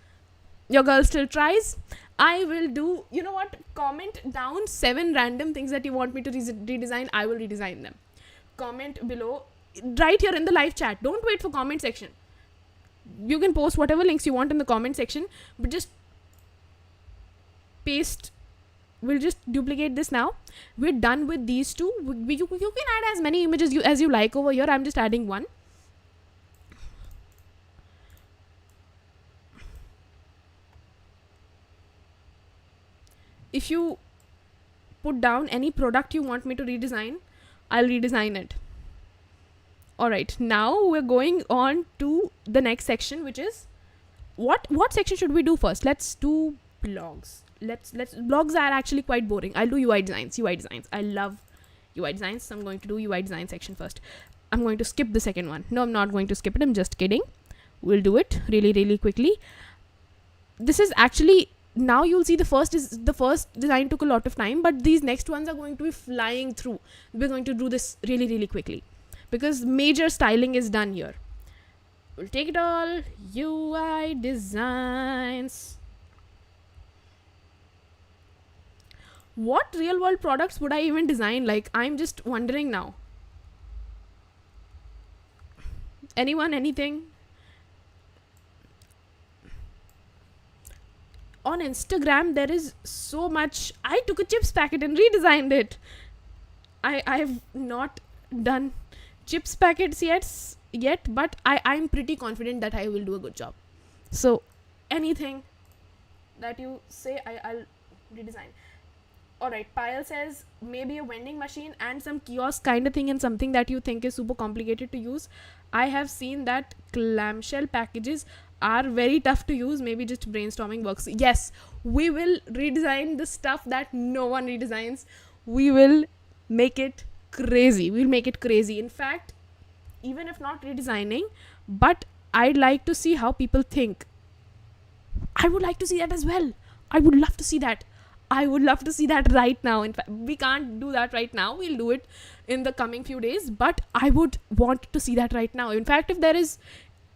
your girl still tries. I will do, you know what, comment down 7 random things that you want me to redesign. I will redesign them. Comment below right here in the live chat. Don't wait for comment section. You can post whatever links you want in the comment section, but just paste. We'll just duplicate this now. We're done with these two. You can add as many images as you like over here. I'm just adding one. If you put down any product you want me to redesign, I'll redesign it. Alright, now we're going on to the next section, which is what section should we do first? Let's do blogs. Blogs are actually quite boring. I'll do UI designs. I love UI designs, so I'm going to do UI design section first. I'm going to skip the second one. No, I'm not going to skip it. I'm just kidding. We'll do it really quickly. This is actually, now you'll see the first design took a lot of time, but these next ones are going to be flying through. We're going to do this really quickly because major styling is done here. We'll take it all. UI designs. What real world products would I even design? Like, I'm just wondering now. Anyone, anything? On Instagram, there is so much. I took a chips packet and redesigned it. I have not done chips packets yet, but I'm pretty confident that I will do a good job. So anything that you say, I'll redesign. Alright, Payal says maybe a vending machine and some kiosk kind of thing, and something that you think is super complicated to use. I have seen that clamshell packages are very tough to use. Maybe just brainstorming works. Yes, we will redesign the stuff that no one redesigns. We will make it crazy. In fact, even if not redesigning, but I'd like to see how people think. I would like to see that as well. I would love to see that right now. In fact, we can't do that right now. We'll do it in the coming few days, but I would want to see that right now. In fact, if there is,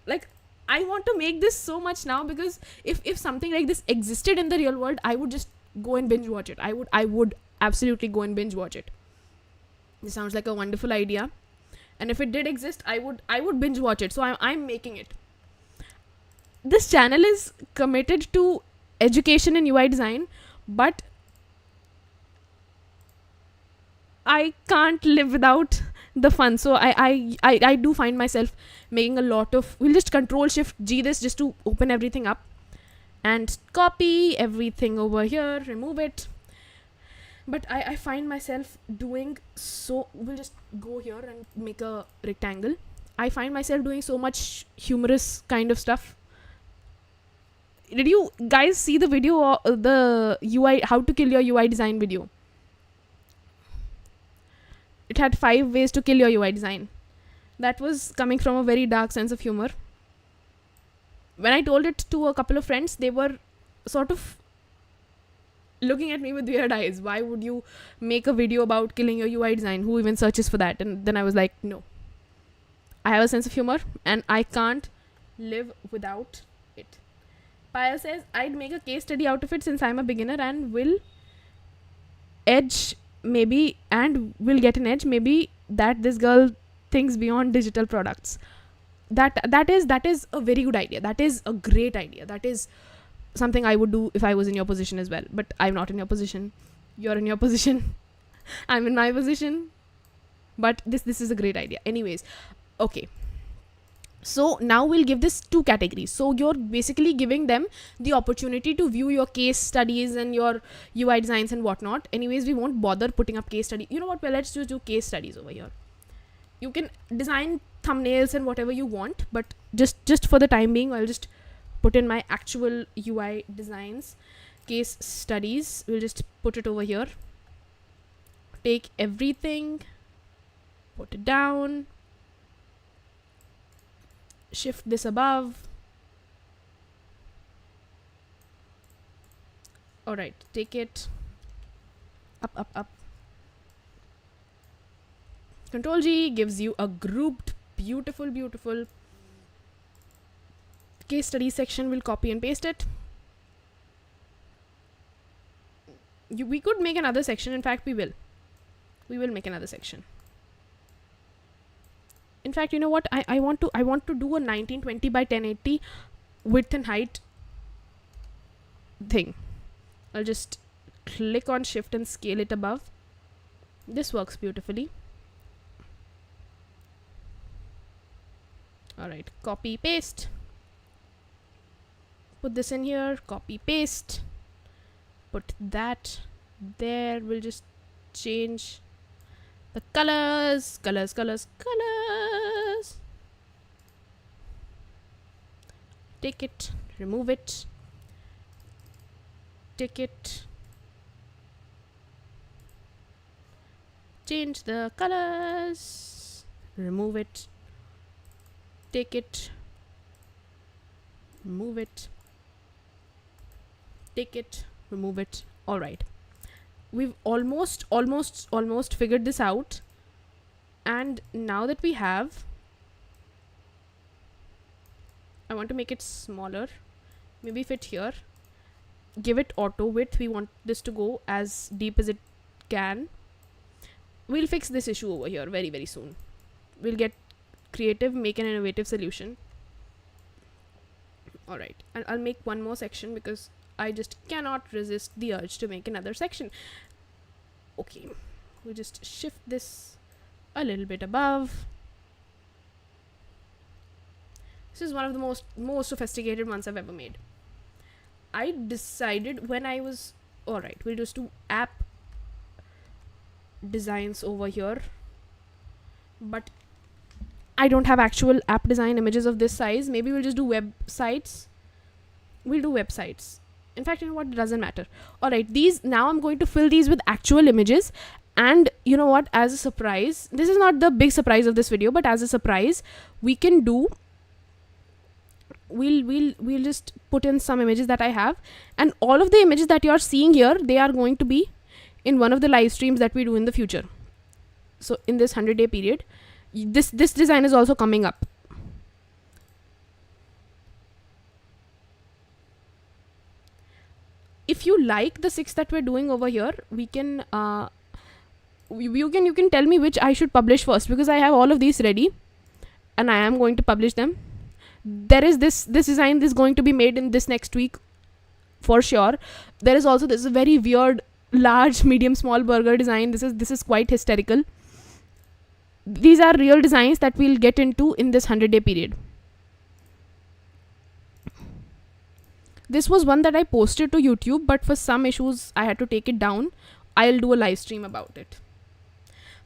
like, I want to make this so much now, because if something like this existed in the real world, I would just go and binge watch it. I would absolutely go and binge watch it. This sounds like a wonderful idea. And if it did exist, I would binge watch it. So I'm making it. This channel is committed to education in UI design, but I can't live without the fun. So I do find myself making a lot of, we'll just Control-Shift-G this just to open everything up and copy everything over here, remove it. But I find myself doing so, we'll just go here and make a rectangle. I find myself doing so much humorous kind of stuff. Did you guys see the video, the UI, how to kill your UI design video? It had 5 ways to kill your UI design. That was coming from a very dark sense of humor. When I told it to a couple of friends, they were sort of looking at me with weird eyes. Why would you make a video about killing your UI design? Who even searches for that? And then I was like, no. I have a sense of humor and I can't live without it. Payal says, I'd make a case study out of it since I'm a beginner and will edge maybe, and will get an edge maybe, that this girl thinks beyond digital products. That is a very good idea. That is a great idea. That is something I would do if I was in your position as well. But I'm not in your position. You're in your position. I'm in my position, but this is a great idea. Anyways, okay. So now we'll give this 2 categories. So you're basically giving them the opportunity to view your case studies and your UI designs and whatnot. Anyways, we won't bother putting up case study. You know what? Well, let's just do case studies over here. You can design thumbnails and whatever you want, but just for the time being, I'll just put in my actual UI designs. Case studies, we'll just put it over here. Take everything, put it down, shift this above. All right, take it up. Control G gives you a grouped, beautiful case study section. We'll copy and paste it. We could make another section. In fact, we will make another section. In fact, you know what? I want to do a 1920 by 1080 width and height thing. I'll just click on shift and scale it above. This works beautifully. All right, copy paste. Put this in here, copy paste. Put that there. We'll just change the colors. Take it, remove it, take it, change the colors, remove it, take it, remove it, take it, remove it. All right, we've almost figured this out. And now that we have, I want to make it smaller, maybe fit here, give it auto width. We want this to go as deep as it can. We'll fix this issue over here very soon. We'll get creative, make an innovative solution. All right, and I'll make one more section because I just cannot resist the urge to make another section. Okay, we'll just shift this a little bit above. This is one of the most sophisticated ones I've ever made. I decided when I was, all right, we'll just do app designs over here, but I don't have actual app design images of this size. Maybe we'll just do websites. We'll do websites. In fact, you know what? It doesn't matter. All right, these, now I'm going to fill these with actual images. And you know what? As a surprise, this is not the big surprise of this video, but as a surprise, we can do, we'll just put in some images that I have, and all of the images that you're seeing here, they are going to be in one of the live streams that we do in the future. So in this 100-day period, this design is also coming up. If you like the 6 that we're doing over here, we can you can tell me which I should publish first, because I have all of these ready and I am going to publish them. There is this design is going to be made in this next week for sure. There is also this very weird large medium small burger design. This is quite hysterical. These are real designs that we'll get into in this 100-day period. This was one that I posted to YouTube, but for some issues I had to take it down. I'll do a live stream about it.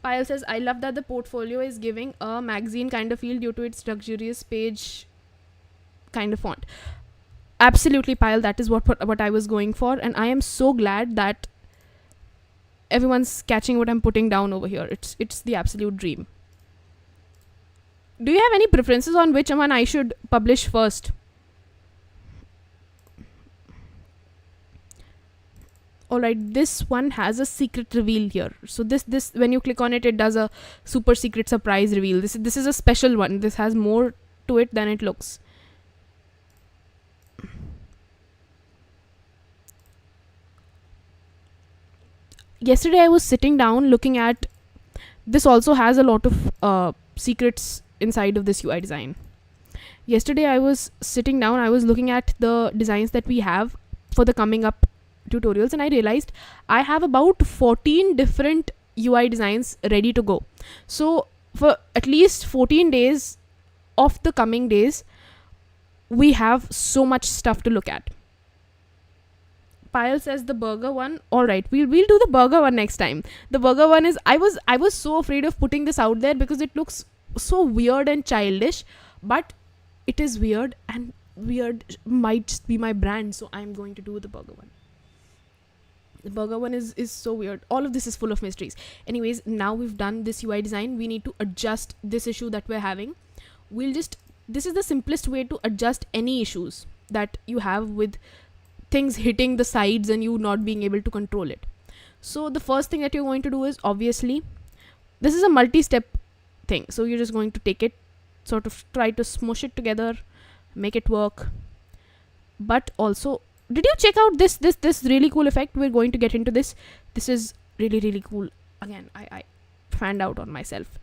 Payal says, I love that the portfolio is giving a magazine kind of feel due to its luxurious page kind of font. Absolutely, Payal, that is what I was going for, and I am so glad that everyone's catching what I'm putting down over here. It's the absolute dream. Do you have any preferences on which one I should publish first? Alright, this one has a secret reveal here. So this when you click on it, it does a super secret surprise reveal. This is a special one. This has more to it than it looks. Yesterday I was sitting down looking at, this also has a lot of secrets inside of this UI design. Yesterday I was sitting down, I was looking at the designs that we have for the coming up tutorials, and I realized I have about 14 different UI designs ready to go. So for at least 14 days of the coming days, we have so much stuff to look at. Payal says the burger one. All right, we'll do the burger one next time. The burger one is, I was so afraid of putting this out there because it looks so weird and childish, but it is weird, and weird might just be my brand, so I'm going to do the burger one. The burger one is so weird. All of this is full of mysteries. Anyways, now we've done this UI design, we need to adjust this issue that we're having. This is the simplest way to adjust any issues that you have with things hitting the sides and you not being able to control it. So the first thing that you're going to do is, obviously, this is a multi-step thing, so you're just going to take it, sort of try to smush it together, make it work. But also, did you check out this really cool effect? We're going to get into this. This is really cool. Again, I fanned out on myself.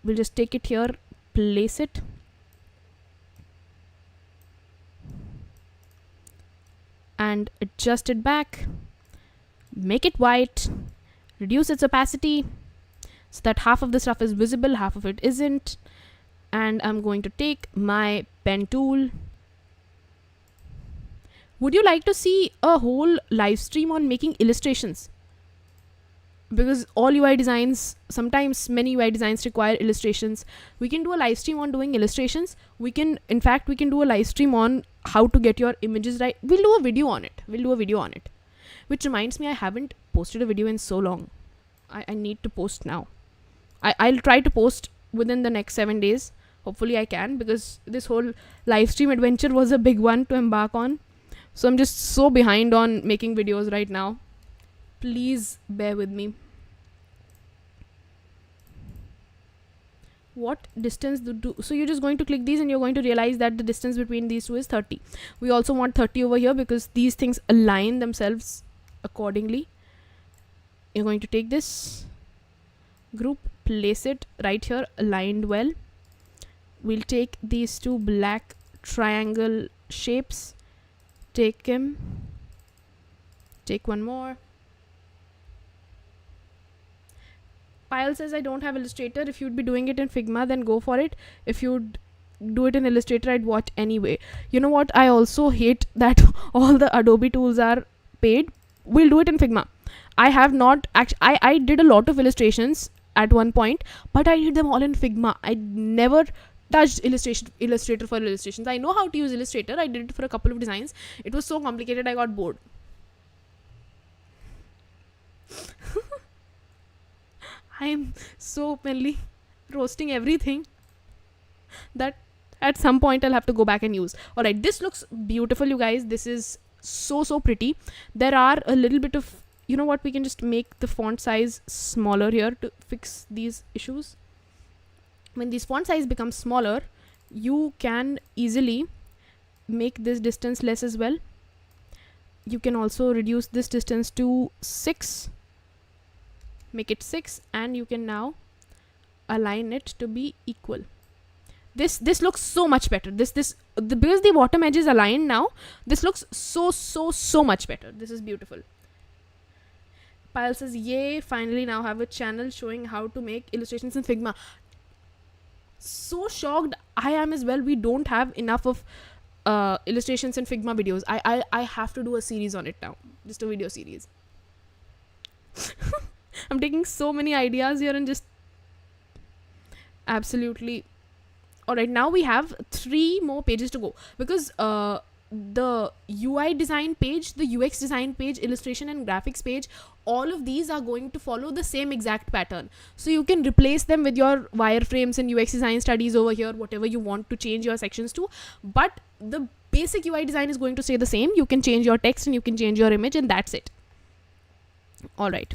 We'll just take it here, place it, and adjust it back, make it white, reduce its opacity so that half of the stuff is visible, half of it isn't. And I'm going to take my pen tool. Would you like to see a whole live stream on making illustrations? Because all UI designs, sometimes many UI designs require illustrations. We can do a live stream on doing illustrations. We can do a live stream on how to get your images right. We'll do a video on it. Which reminds me, I haven't posted a video in so long. I need to post now. I'll try to post within the next 7 days. Hopefully I can, because this whole live stream adventure was a big one to embark on. So I'm just so behind on making videos right now. Please bear with me. What distance do so you're just going to click these and you're going to realize that the distance between these two is 30. We also want 30 over here because these things align themselves accordingly. You're going to take this group, place it right here, aligned well. We'll take these two black triangle shapes, take him, take one more. Payal says, I don't have Illustrator. If you'd be doing it in Figma, then go for it. If you'd do it in Illustrator, I'd watch anyway. You know what? I also hate that all the Adobe tools are paid. We'll do it in Figma. I have not actually, I did a lot of illustrations at one point, but I did them all in Figma. I never touched Illustrator for illustrations. I know how to use Illustrator. I did it for a couple of designs. It was so complicated, I got bored. I'm so openly roasting everything that at some point I'll have to go back and use. Alright, this looks beautiful, you guys. This is so pretty. There are a little bit of, you know what, we can just make the font size smaller here to fix these issues. When these font size becomes smaller, you can easily make this distance less as well. You can also reduce this distance to 6. Make it 6, and you can now align it to be equal. This looks so much better. Because the bottom edge is aligned now, this looks so much better. This is beautiful. Payal says, yay, finally now have a channel showing how to make illustrations in Figma. So shocked I am as well. We don't have enough of illustrations in Figma videos. I have to do a series on it now. Just a video series. I'm taking so many ideas here and just absolutely. Alright, now we have 3 more pages to go, because the UI design page, the UX design page, illustration and graphics page, all of these are going to follow the same exact pattern. So you can replace them with your wireframes and UX design studies over here, whatever you want to change your sections to. But the basic UI design is going to stay the same. You can change your text and you can change your image, and that's it. Alright.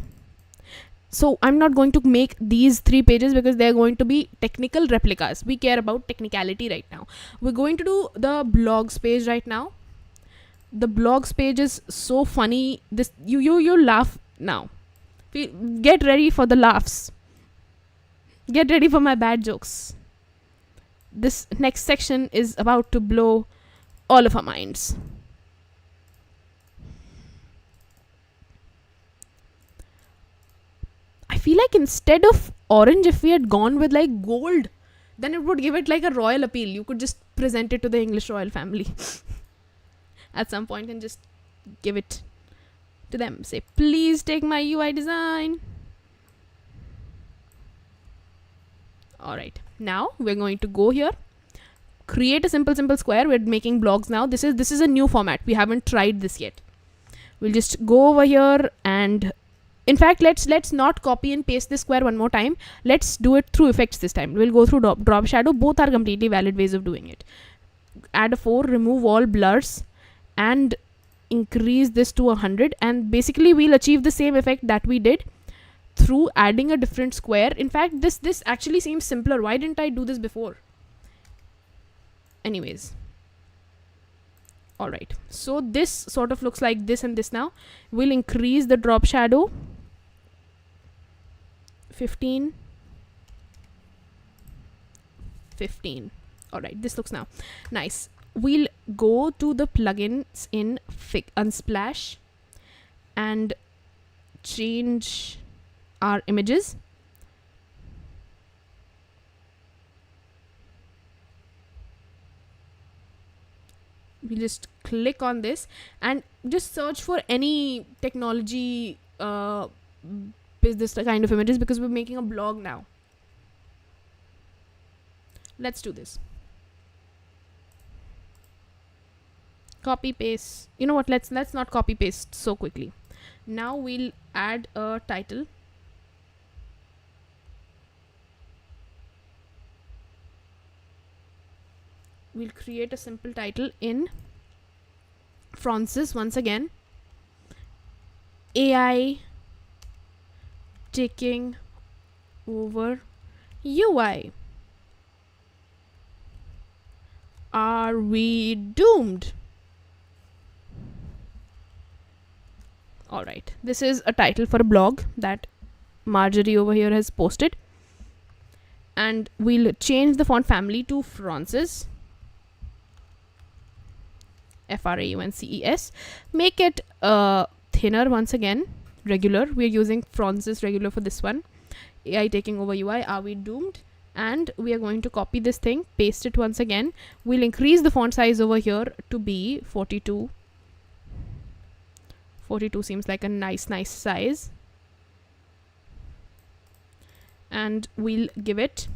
So I'm not going to make these 3 pages because they're going to be technical replicas. We care about technicality right now. We're going to do the blogs page right now. The blogs page is so funny. This you laugh now. Get ready for the laughs. Get ready for my bad jokes. This next section is about to blow all of our minds. I feel like instead of orange, if we had gone with like gold, then it would give it like a royal appeal. You could just present it to the English royal family at some point and just give it to them. Say, please take my UI design. Alright, now we're going to go here, create a simple square. We're making blogs now. This is a new format. We haven't tried this yet. We'll just go over here, and in fact, let's not copy and paste this square one more time. Let's do it through effects this time. We'll go through drop shadow. Both are completely valid ways of doing it. Add a 4, remove all blurs, and increase this to 100. And basically, we'll achieve the same effect that we did through adding a different square. In fact, this actually seems simpler. Why didn't I do this before? Anyways. Alright, so this sort of looks like this and this now. We'll increase the drop shadow. 15. Alright, this looks now nice. We'll go to the plugins in Unsplash and change our images. We just click on this and just search for any technology business kind of images, because we're making a blog now. Let's do this. Copy paste. You know what? Let's not copy paste so quickly. Now we'll add a title. We'll create a simple title in Fraunces once again. AI taking over UI. Are we doomed? Alright, this is a title for a blog that Marjorie over here has posted. And we'll change the font family to Fraunces. Fraunces. Make it thinner once again. Regular. We're using Fraunces regular for this one. AI taking over UI. Are we doomed? And we are going to copy this thing, paste it once again. We'll increase the font size over here to be 42. 42 seems like a nice size. And we'll give it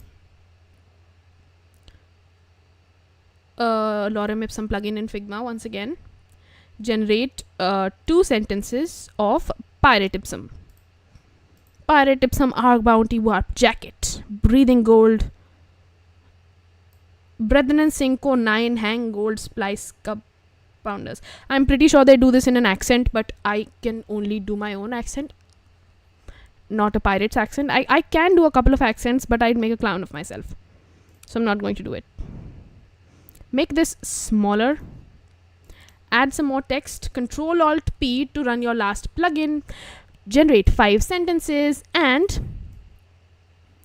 lorem ipsum plugin in Figma once again. Generate 2 sentences of pirate ipsum. Pirate ipsum arc bounty warp jacket. Breathing gold. Brethren Cinco 9 hang gold splice cup pounders. I'm pretty sure they do this in an accent, but I can only do my own accent. Not a pirate's accent. I can do a couple of accents, but I'd make a clown of myself. So I'm not going to do it. Make this smaller. Add some more text. Control Alt P to run your last plugin. Generate 5 sentences, and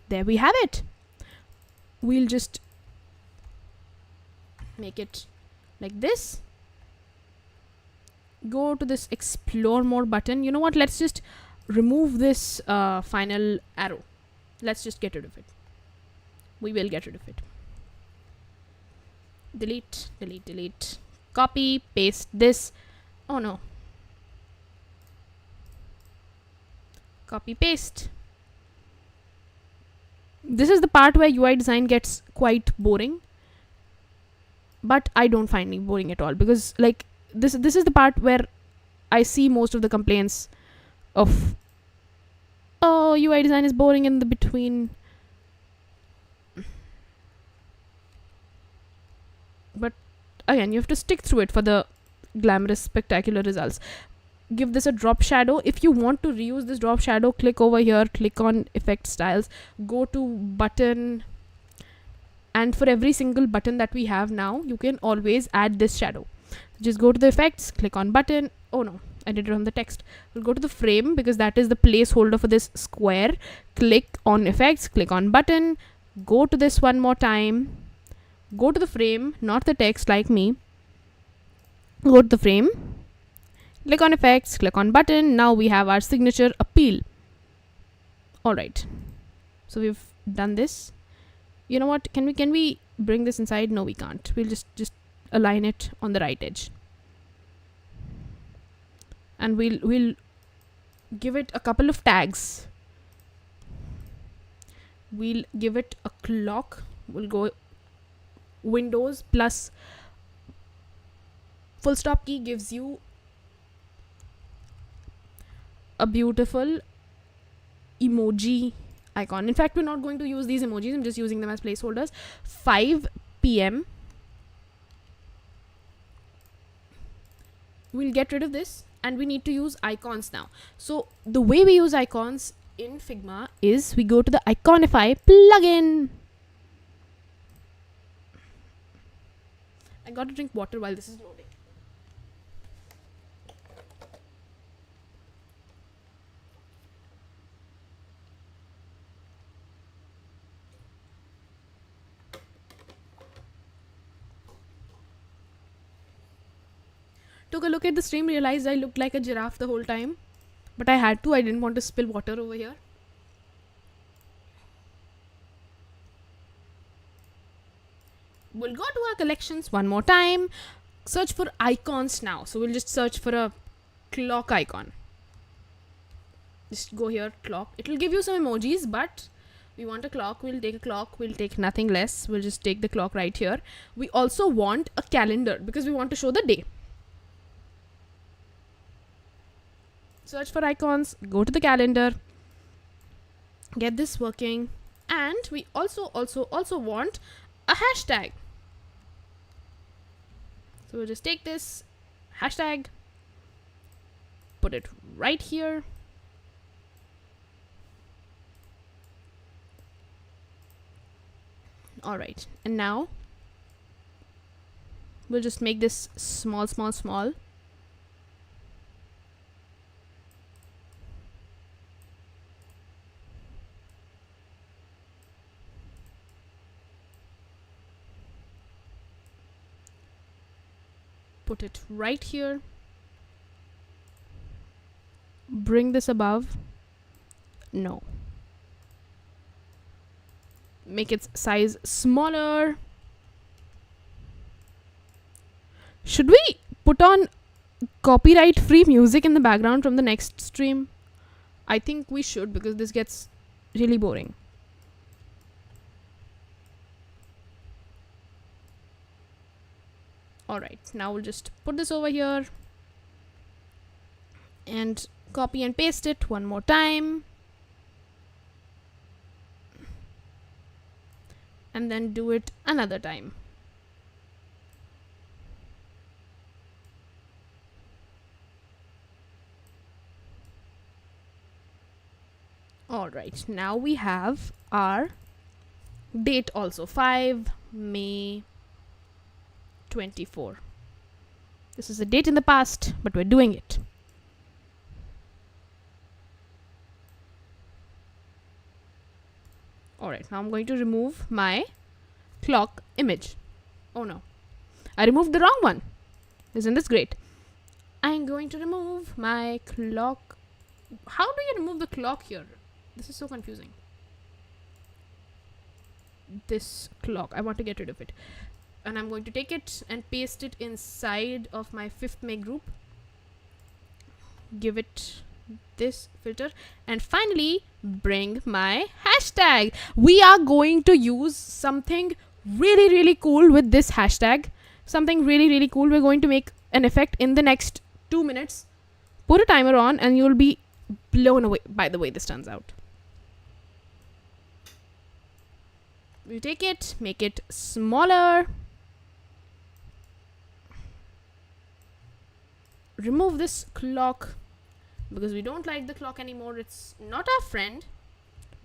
there we have it. We'll just make it like this. Go to this explore more button. You know what? Let's just remove this final arrow. Let's just get rid of it. We will get rid of it. Delete, delete, delete. Copy, paste this. Oh no. Copy, paste. This is the part where UI design gets quite boring. But I don't find it boring at all, because like this is the part where I see most of the complaints of, oh, UI design is boring in the between. But again, you have to stick through it for the glamorous, spectacular results. Give this a drop shadow. If you want to reuse this drop shadow, click over here, click on effect styles, go to button, and for every single button that we have now, you can always add this shadow. Just go to the effects, click on button. Oh no, I did it on the text. We'll go to the frame, because that is the placeholder for this square. Click on effects, click on button, go to this one more time, go to the frame, not the text like me. Go to the frame, click on effects, click on button. Now we have our signature appeal. All right, so we've done this. You know what, can we bring this inside? No, we can't. We'll just align it on the right edge, and we'll give it a couple of tags. We'll give it a clock. We'll go Windows plus full stop key gives you a beautiful emoji icon. In fact, we're not going to use these emojis. I'm just using them as placeholders. 5 p.m. We'll get rid of this, and we need to use icons now. So the way we use icons in Figma is we go to the Iconify plugin. I got to drink water while this is loading. Took a look at the stream, realized I looked like a giraffe the whole time. But I had to. I didn't want to spill water over here. We'll go to our collections one more time. Search for icons now. So we'll just search for a clock icon. Just go here, clock. It will give you some emojis, but we want a clock. We'll take a clock. We'll take nothing less. We'll just take the clock right here. We also want a calendar because we want to show the day. Search for icons, go to the calendar, get this working, and we also want a hashtag. So we'll just take this hashtag, put it right here. All right, and now we'll just make this small. Put it right here. Bring this above. No. Make its size smaller. Should we put on copyright free music in the background from the next stream? I think we should, because this gets really boring. Alright, now we'll just put this over here and copy and paste it one more time. And then do it another time. Alright, now we have our date also, 5 May 24. This is a date in the past, but we're doing it. Alright, now I'm going to remove my clock image. Oh no, I removed the wrong one. Isn't this great? I'm going to remove my clock. How do you remove the clock here? This is so confusing. This clock, I want to get rid of it. And I'm going to take it and paste it inside of my 5th May group. Give it this filter. And finally, bring my hashtag. We are going to use something really cool with this hashtag. Something really cool. We're going to make an effect in the next 2 minutes. Put a timer on and you'll be blown away by the way this turns out. We take it, make it smaller. Remove this clock because we don't like the clock anymore. It's not our friend.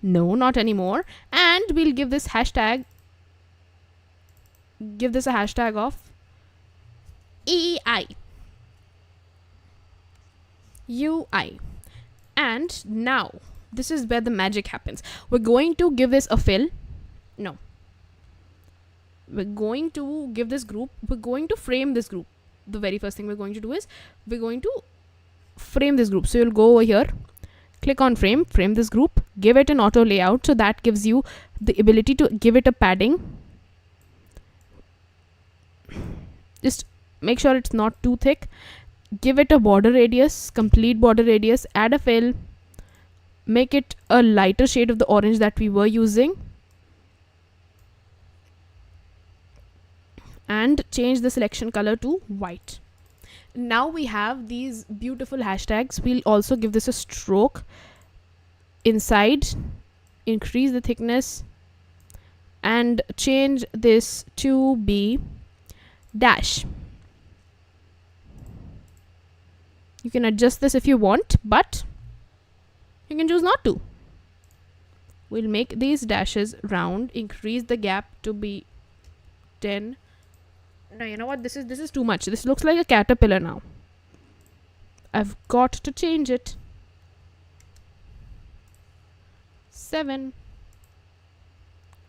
No, not anymore. And we'll give this hashtag, give this a hashtag of EI. UI. And now, this is where the magic happens. We're going to give this a fill. No. We're going to give this group, we're going to frame this group. The very first thing we're going to do is we're going to frame this group. So you'll go over here, click on frame this group, give it an auto layout, so that gives you the ability to give it a padding. Just make sure it's not too thick. Give it a border radius, complete border radius, add a fill, make it a lighter shade of the orange that we were using, and change the selection color to white. Now we have these beautiful hashtags. We'll also give this a stroke inside, increase the thickness, and change this to be dash. You can adjust this if you want, but you can choose not to. We'll make these dashes round, increase the gap to be 10. No, you know what? This is too much. This looks like a caterpillar now. I've got to change it. 7,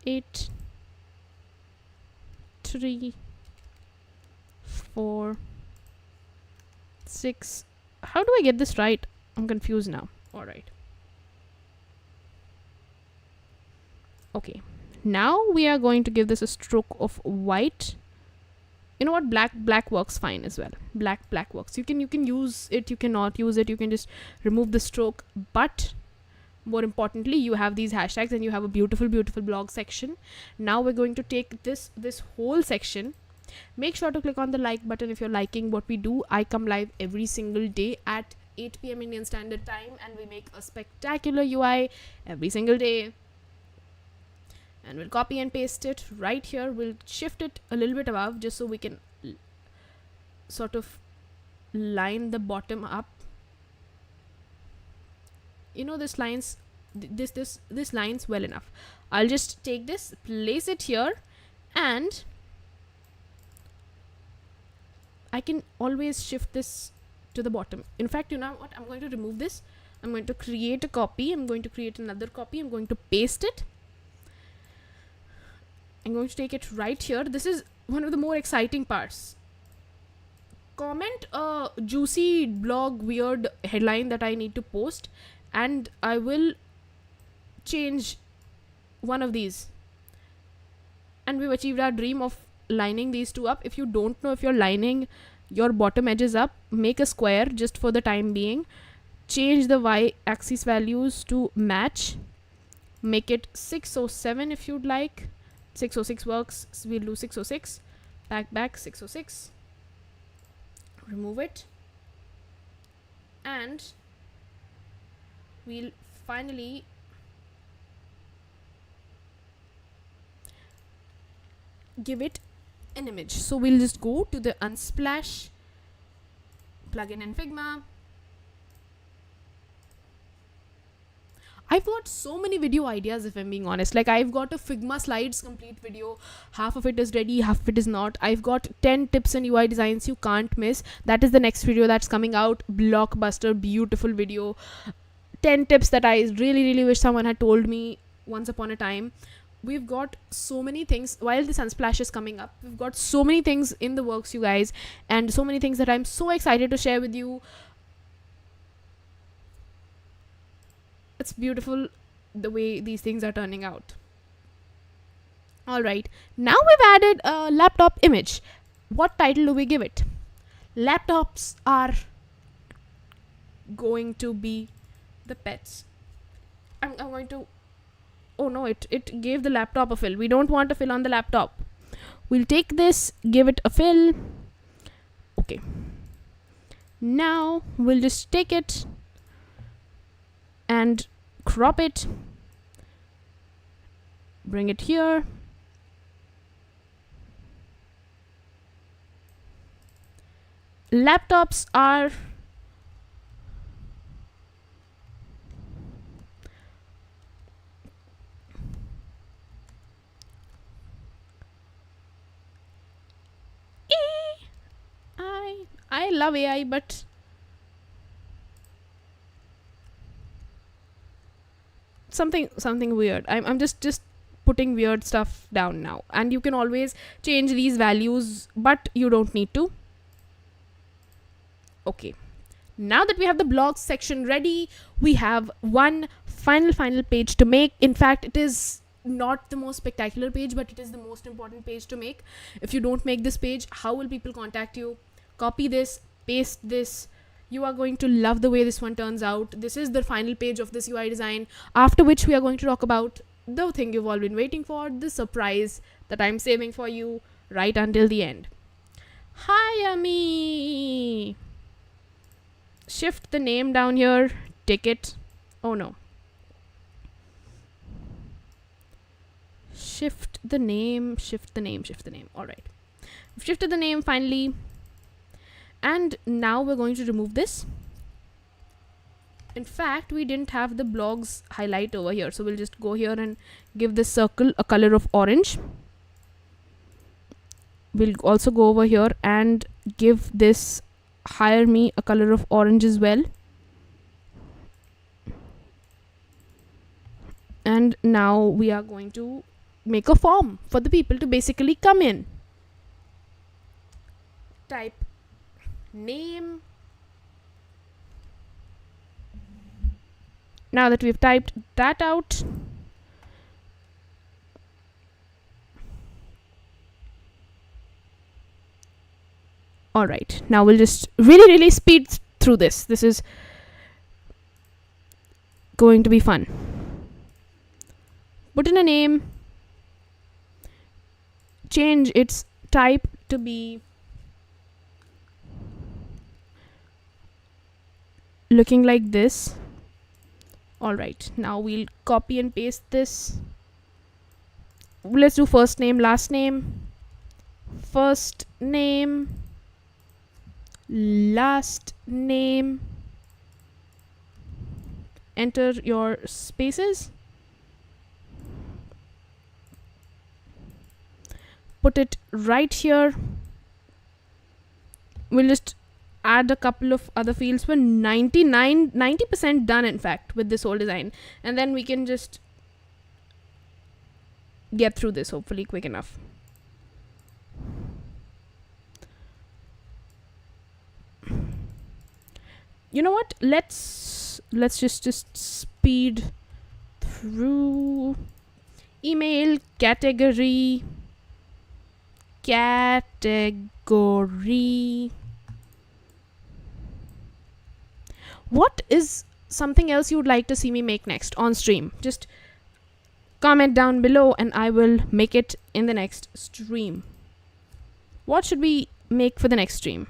8, 3, 4, 6. How do I get this right? I'm confused now. All right. Okay. Now we are going to give this a stroke of white. You know what? Black works fine as well. Black works. You can use it, you cannot use it, you can just remove the stroke, but more importantly, you have these hashtags and you have a beautiful blog section. Now we're going to take this whole section. Make sure to click on the like button if you're liking what we do. I come live every single day at 8 p.m. Indian Standard Time, and we make a spectacular UI every single day. And we'll copy and paste it right here. We'll shift it a little bit above just so we can sort of line the bottom up. You know, this lines well enough. I'll just take this, place it here, and I can always shift this to the bottom. In fact, you know what? I'm going to remove this. I'm going to create a copy. I'm going to create another copy. I'm going to paste it. I'm going to take it right here. This is one of the more exciting parts. Comment a juicy blog weird headline that I need to post, and I will change one of these. And we've achieved our dream of lining these two up. If you don't know if you're lining your bottom edges up, make a square just for the time being. Change the y-axis values to match. Make it 607 if you'd like. 606 works, so we'll do 606. Back 606. Remove it. And we'll finally give it an image. So we'll just go to the Unsplash plugin in Figma. I've got so many video ideas, if I'm being honest. Like, I've got a Figma slides complete video. Half of it is ready, half of it is not. I've got 10 tips and UI designs you can't miss. That is the next video that's coming out. Blockbuster, beautiful video. 10 tips that I really wish someone had told me once upon a time. We've got so many things. While this Unsplash is coming up, we've got so many things in the works, you guys. And so many things that I'm so excited to share with you. It's beautiful the way these things are turning out. Alright, now we've added a laptop image. What title do we give it? Laptops are going to be the pets. I'm going to... Oh no, it gave the laptop a fill. We don't want a fill on the laptop. We'll take this, give it a fill. Okay. Now we'll just take it and crop it, bring it here, laptops are I love AI, but something weird. I'm just putting weird stuff down now, and you can always change these values, but you don't need to. Okay, Now that we have the blogs section ready, we have one final page to make. In fact, it is not the most spectacular page, but it is the most important page to make. If you don't make this page, how will people contact you? Copy this, paste this. You are going to love the way this one turns out. This is the final page of this UI design, after which we are going to talk about the thing you've all been waiting for, the surprise that I'm saving for you right until the end. Hi, Ami. Shift the name down here. Ticket. Oh no. Shift the name. All right. We've shifted the name finally. And now we're going to remove this. In fact, we didn't have the blogs highlight over here. So we'll just go here and give this circle a color of orange. We'll also go over here and give this hire me a color of orange as well. And now we are going to make a form for the people to basically come in. Type name. Now that we've typed that out, all right, now we'll just really speed through this. This is going to be fun. Put in a name, change its type to be looking like this. All right, now we'll copy and paste this. Let's do first name, last name, first name, last name. Enter your spaces. Put it right here. We'll just add a couple of other fields. We're 90% done, in fact, with this whole design. And then we can just get through this, hopefully, quick enough. You know what? Let's just speed through. Email category. What is something else you would like to see me make next on stream? Just comment down below and I will make it in the next stream. What should we make for the next stream?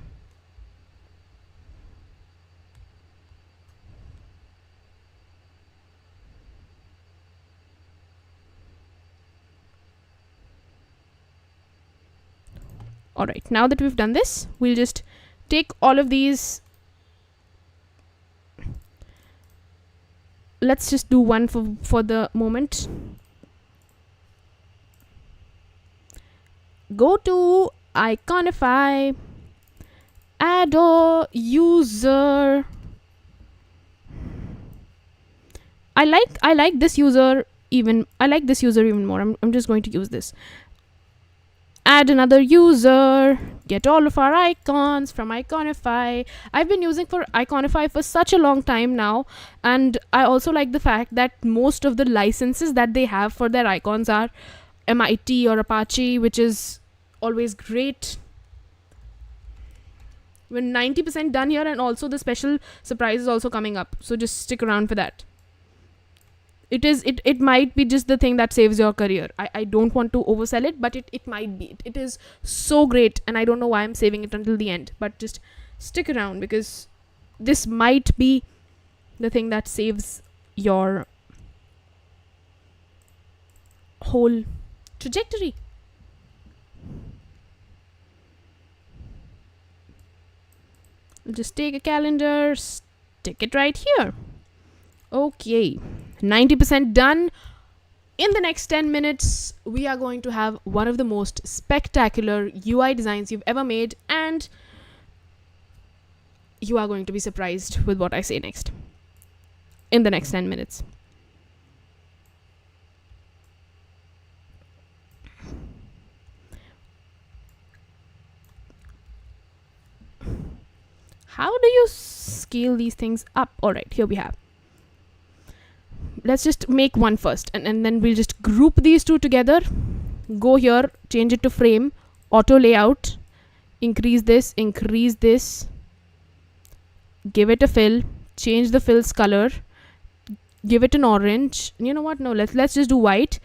All right, now that we've done this, we'll just take all of these. Let's just do one for the moment. Go to Iconify, add a user. I like this user even more. I'm just going to use this. Add another user, get all of our icons from Iconify. I've been using for Iconify for such a long time now, and I also like the fact that most of the licenses that they have for their icons are MIT or Apache, which is always great. We're 90% done here, and also the special surprise is also coming up, so just stick around for that. It might be just the thing that saves your career. I don't want to oversell it, but it might be. It is so great, and I don't know why I'm saving it until the end, but just stick around because this might be the thing that saves your whole trajectory. We'll just take a calendar, stick it right here. Okay, 90% done. In the next 10 minutes, we are going to have one of the most spectacular UI designs you've ever made, and you are going to be surprised with what I say next. In the next 10 minutes. How do you scale these things up? Alright, here we have. Let's just make one first, and then we'll just group these two together. Go here, change it to frame, auto layout, increase this, give it a fill, change the fill's color, give it an orange. You know what? No, let's just do white.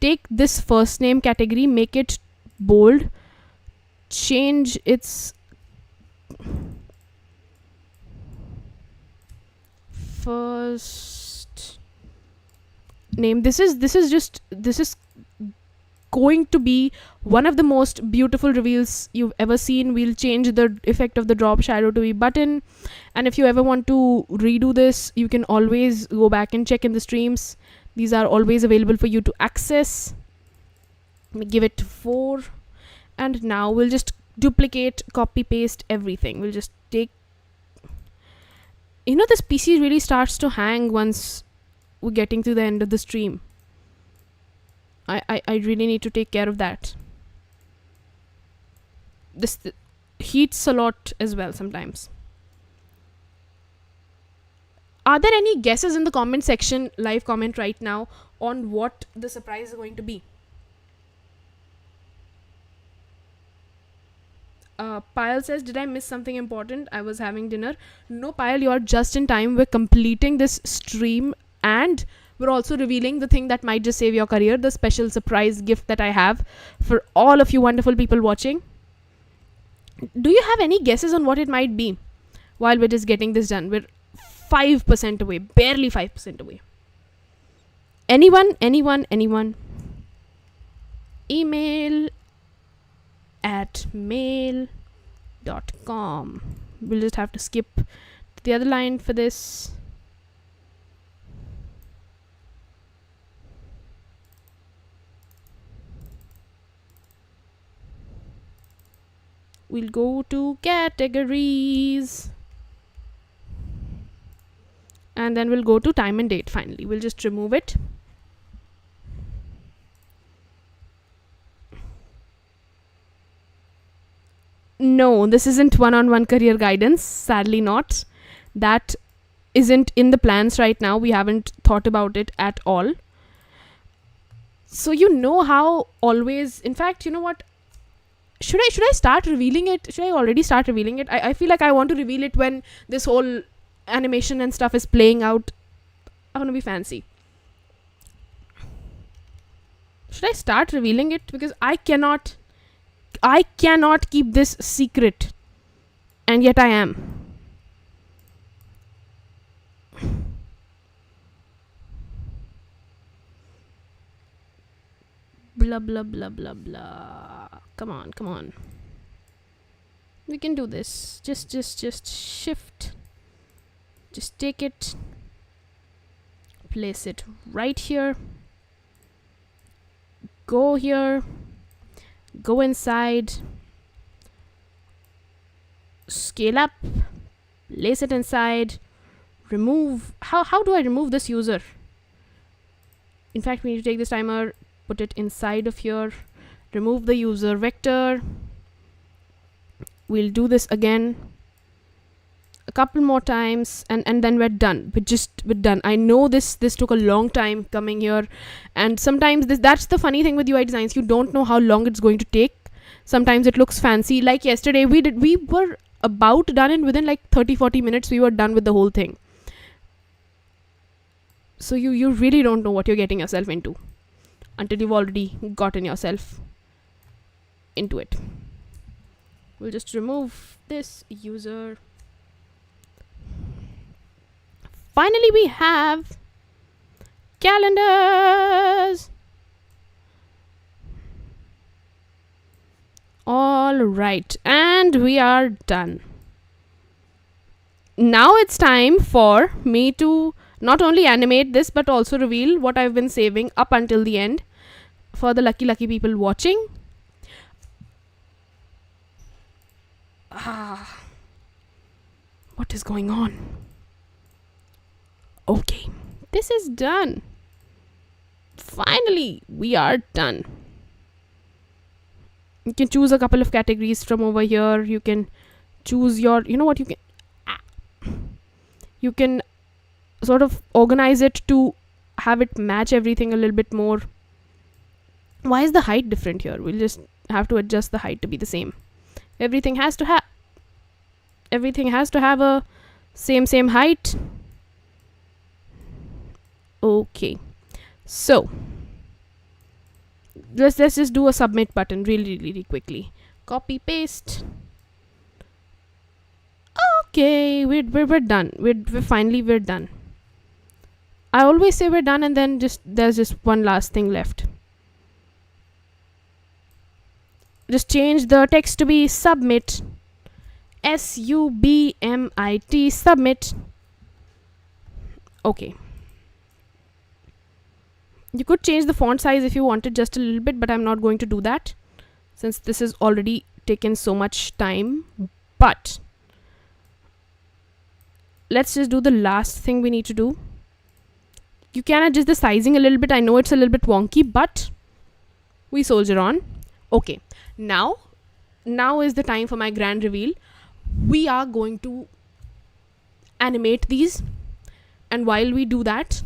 Take this first name category, make it bold, change its first name. This is going to be one of the most beautiful reveals you've ever seen. We'll change the effect of the drop shadow to a button, and if you ever want to redo this, you can always go back and check in the streams. These are always available for you to access. Give it 4, and now we'll just duplicate, copy paste everything. We'll just take, this PC really starts to hang once we're getting to the end of the stream. I really need to take care of that. This heats a lot as well sometimes. Are there any guesses in the comment section, live comment right now, on what the surprise is going to be? Payal says, did I miss something important? I was having dinner. No, Payal, you are just in time. We're completing this stream, and we're also revealing the thing that might just save your career, the special surprise gift that I have for all of you wonderful people watching. Do you have any guesses on what it might be while we're just getting this done? We're 5% away, barely 5% away. Anyone? Email at mail.com. We'll just have to skip the other line for this. We'll go to categories, and then we'll go to time and date. Finally, we'll just remove it. No, this isn't one-on-one career guidance. Sadly not. That isn't in the plans right now. We haven't thought about it at all. So you know how always, in fact, you know what? Should I start revealing it? Should I already start revealing it? I feel like I want to reveal it when this whole animation and stuff is playing out. I want to be fancy. Should I start revealing it? Because I cannot keep this secret, and yet I am. Blah blah blah blah blah. Come on. We can do this. Just shift. Just take it. Place it right here. Go here. Go inside. Scale up. Place it inside. Remove. How do I remove this user? In fact, we need to take this timer, put it inside of here. Remove the user vector. We'll do this again a couple more times, and then we're done. We're done. I know this took a long time coming here, and sometimes that's the funny thing with UI designs. You don't know how long it's going to take. Sometimes it looks fancy. Like yesterday, we were about done, and within like 30-40 minutes we were done with the whole thing. So you really don't know what you're getting yourself into until you've already gotten yourself into it. We'll just remove this user. Finally, we have calendars. All right, and we are done. Now it's time for me to not only animate this but also reveal what I've been saving up until the end for the lucky people watching. What is going on? Okay, this is done. Finally, we are done. You can choose a couple of categories from over here. You can choose your, you know what, you can, You can sort of organize it to have it match everything a little bit more. Why is the height different here? We'll just have to adjust the height to be the same. Everything has to have a same height. Okay, so let's just do a submit button really quickly. Copy paste. Okay, we're done. We're done. I always say we're done, and then there's just one last thing left. Just change the text to be submit. SUBMIT, submit. Okay. You could change the font size if you wanted just a little bit, but I'm not going to do that since this has already taken so much time. But let's just do the last thing we need to do. You can adjust the sizing a little bit. I know it's a little bit wonky, but we soldier on. Okay, now is the time for my grand reveal. We are going to animate these, and while we do that,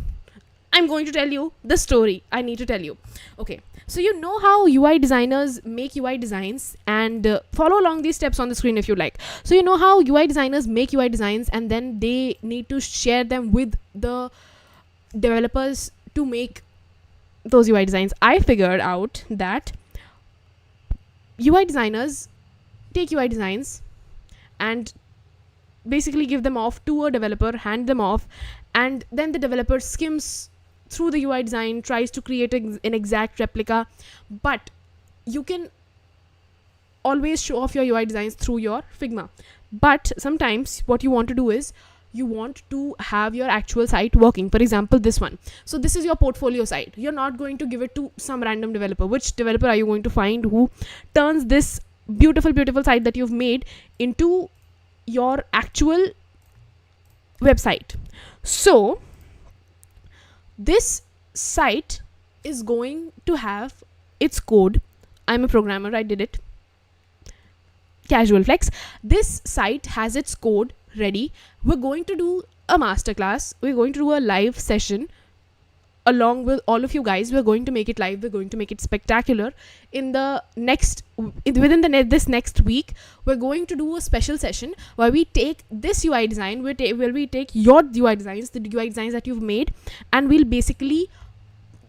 I'm going to tell you the story I need to tell you. Okay, so you know how UI designers make UI designs, and follow along these steps on the screen if you like. So you know how UI designers make UI designs and then they need to share them with the developers to make those UI designs. I figured out that UI designers take UI designs and basically give them off to a developer, hand them off, and then the developer skims through the UI design, tries to create an exact replica. But you can always show off your UI designs through your Figma. But sometimes what you want to do is you want to have your actual site working. For example, this one. So this is your portfolio site. You're not going to give it to some random developer. Which developer are you going to find who turns this beautiful site that you've made into your actual website? So this site is going to have its code. I'm a programmer, I did it. Casual flex. This site has its code ready. We're going to do a masterclass. We're going to do a live session along with all of you guys. We're going to make it live. We're going to make it spectacular. This next week, we're going to do a special session where we take this UI design, where we take your UI designs, the UI designs that you've made, and we'll basically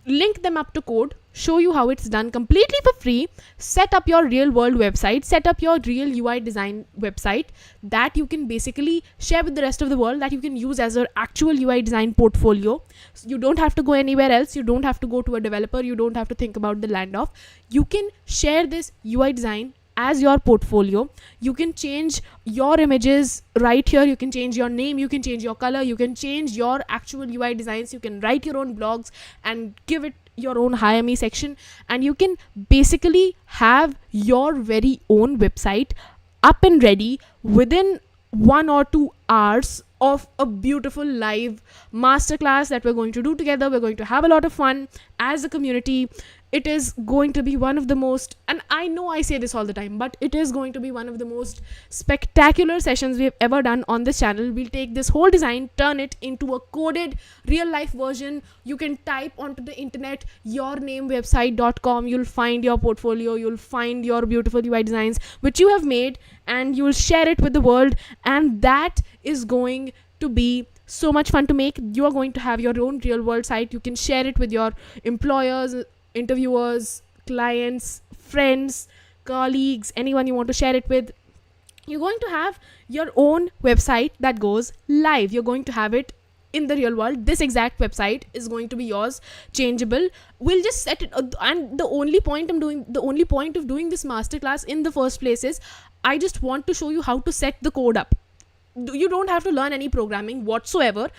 link them up to code, show you how it's done completely for free, set up your real world website, set up your real UI design website that you can basically share with the rest of the world, that you can use as your actual UI design portfolio. So you don't have to go anywhere else. You don't have to go to a developer. You don't have to think about the land off. You can share this UI design as your portfolio. You can change your images right here. You can change your name. You can change your color. You can change your actual UI designs. You can write your own blogs and give it your own hire me section, and you can basically have your very own website up and ready within 1 or 2 hours of a beautiful live masterclass that we're going to do together. We're going to have a lot of fun as a community. It is going to be one of the most, and I know I say this all the time, but it is going to be one of the most spectacular sessions we've ever done on this channel. We'll take this whole design, turn it into a coded real life version. You can type onto the internet yournamewebsite.com. You'll find your portfolio. You'll find your beautiful UI designs which you have made, and you'll share it with the world. And that is going to be so much fun to make. You are going to have your own real world site. You can share it with your employers, interviewers, clients, friends, colleagues, anyone you want to share it with. You're going to have your own website that goes live. You're going to have it in the real world. This exact website is going to be yours, changeable. We'll just set it, and the only point of doing this masterclass in the first place is I just want to show you how to set the code up. You don't have to learn any programming whatsoever.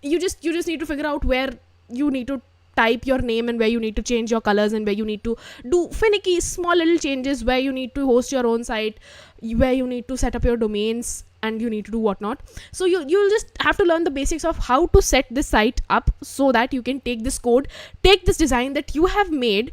You just need to figure out where you need to type your name and where you need to change your colors and where you need to do finicky small little changes, where you need to host your own site, where you need to set up your domains, and you need to do whatnot. So you'll just have to learn the basics of how to set this site up so that you can take this code, take this design that you have made,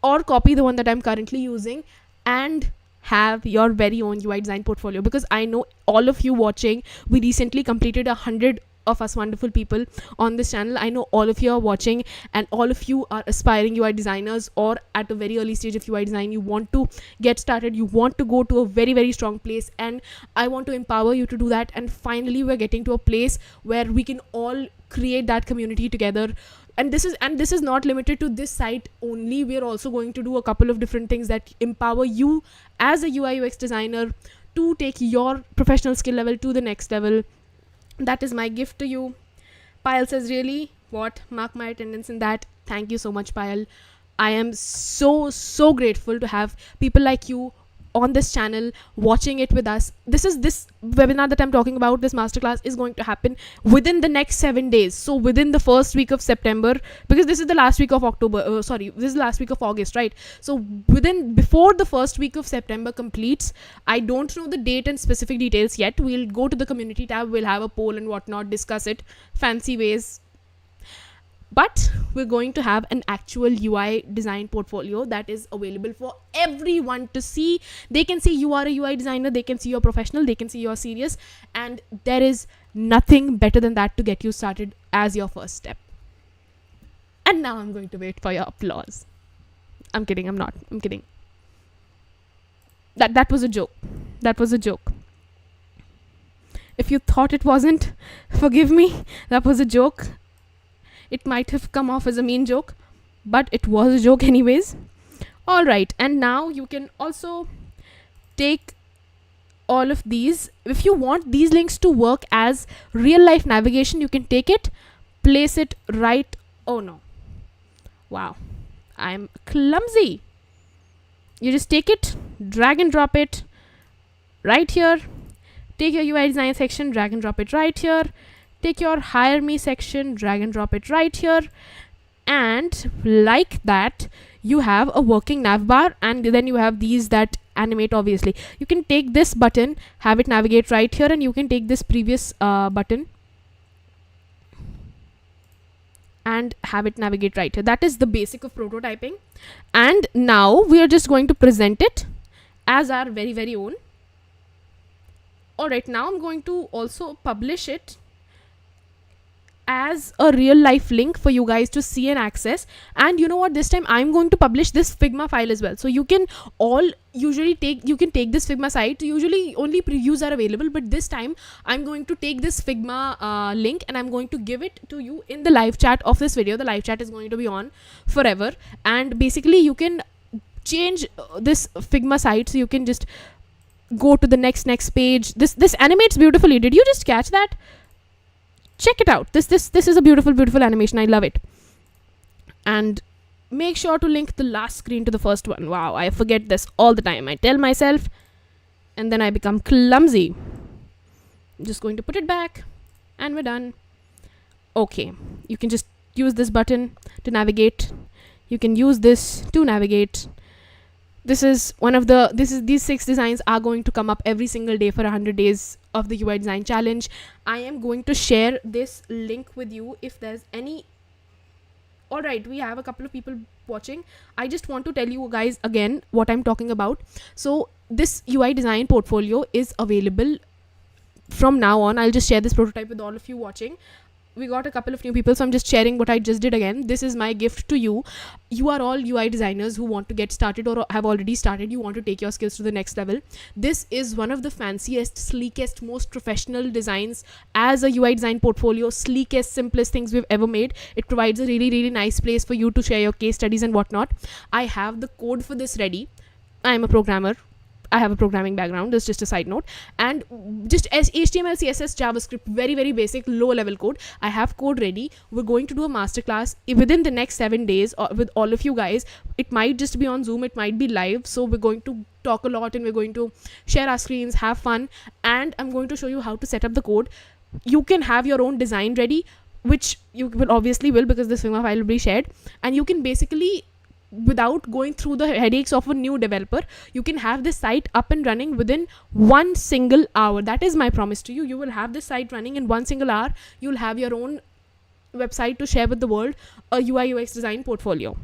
or copy the one that I'm currently using, and have your very own UI design portfolio, because I know all of you watching, we recently completed 100 of us wonderful people on this channel. I know all of you are watching, and all of you are aspiring UI designers, or at a very early stage of UI design, you want to get started, you want to go to a very, very strong place, and I want to empower you to do that. And finally we're getting to a place where we can all create that community together. And this is not limited to this site only. We're also going to do a couple of different things that empower you as a UI UX designer to take your professional skill level to the next level. That is my gift to you. Payal says, really? What? Mark my attendance in that. Thank you so much, Payal. I am so grateful to have people like you on this channel watching it with us. This webinar that I'm talking about, this masterclass, is going to happen within the next 7 days. So within the first week of September, because this is the last week of this is the last week of August, right? So before the first week of September completes, I don't know the date and specific details yet. We'll go to the community tab, we'll have a poll and whatnot, discuss it, fancy ways. But we're going to have an actual UI design portfolio that is available for everyone to see. They can see you are a UI designer, they can see you're professional, they can see you're serious, and there is nothing better than that to get you started as your first step. And now I'm going to wait for your applause. I'm kidding, I'm kidding. That was a joke. That was a joke. If you thought it wasn't, forgive me. That was a joke. It might have come off as a mean joke, but it was a joke anyways. All right, and now you can also take all of these. If you want these links to work as real life navigation, you can take it, place it right. Oh no. Wow. I'm clumsy. You just take it, drag and drop it right here. Take your UI design section, drag and drop it right here. Take your hire me section, drag and drop it right here, and like that you have a working nav bar, and then you have these that animate. Obviously you can take this button, have it navigate right here, and you can take this previous button and have it navigate right here. That is the basic of prototyping, and now we are just going to present it as our very, very own. All right, now I'm going to also publish it as a real life link for you guys to see and access. And you know what, this time I'm going to publish this Figma file as well, so you can all take this Figma site. Usually only previews are available, but this time I'm going to take this Figma link and I'm going to give it to you in the live chat of this video. The live chat is going to be on forever, and basically you can change this Figma site, so you can just go to the next page. This animates beautifully. Did you just catch that? Check it out. This is a beautiful animation. I love it. And make sure to link the last screen to the first one. Wow, I forget this all the time. I tell myself and then I become clumsy. I'm just going to put it back and we're done. Okay, you can just use this button to navigate. You can use this to navigate. This is these 6 designs are going to come up every single day for 100 days of the UI design challenge. I am going to share this link with you if there's any. All right, we have a couple of people watching. I just want to tell you guys again what I'm talking about. So this UI design portfolio is available from now on. I'll just share this prototype with all of you watching. We got a couple of new people, so I'm just sharing what I just did again. This is my gift to you. You are all UI designers who want to get started or have already started. You want to take your skills to the next level. This is one of the fanciest, sleekest, most professional designs as a UI design portfolio. Sleekest, simplest things we've ever made. It provides a really, really nice place for you to share your case studies and whatnot. I have the code for this ready. I'm a programmer. I have a programming background. That's just a side note. And just as HTML, CSS, JavaScript, very, very basic, low level code. I have code ready. We're going to do a masterclass within the next 7 days with all of you guys. It might just be on Zoom. It might be live. So we're going to talk a lot and we're going to share our screens, have fun. And I'm going to show you how to set up the code. You can have your own design ready, which you will obviously because this Figma file will be shared. And you can basically, without going through the headaches of a new developer, you can have this site up and running within 1 single hour. That is my promise to you. You will have this site running in 1 single hour. You'll have your own website to share with the world, a UI UX design portfolio.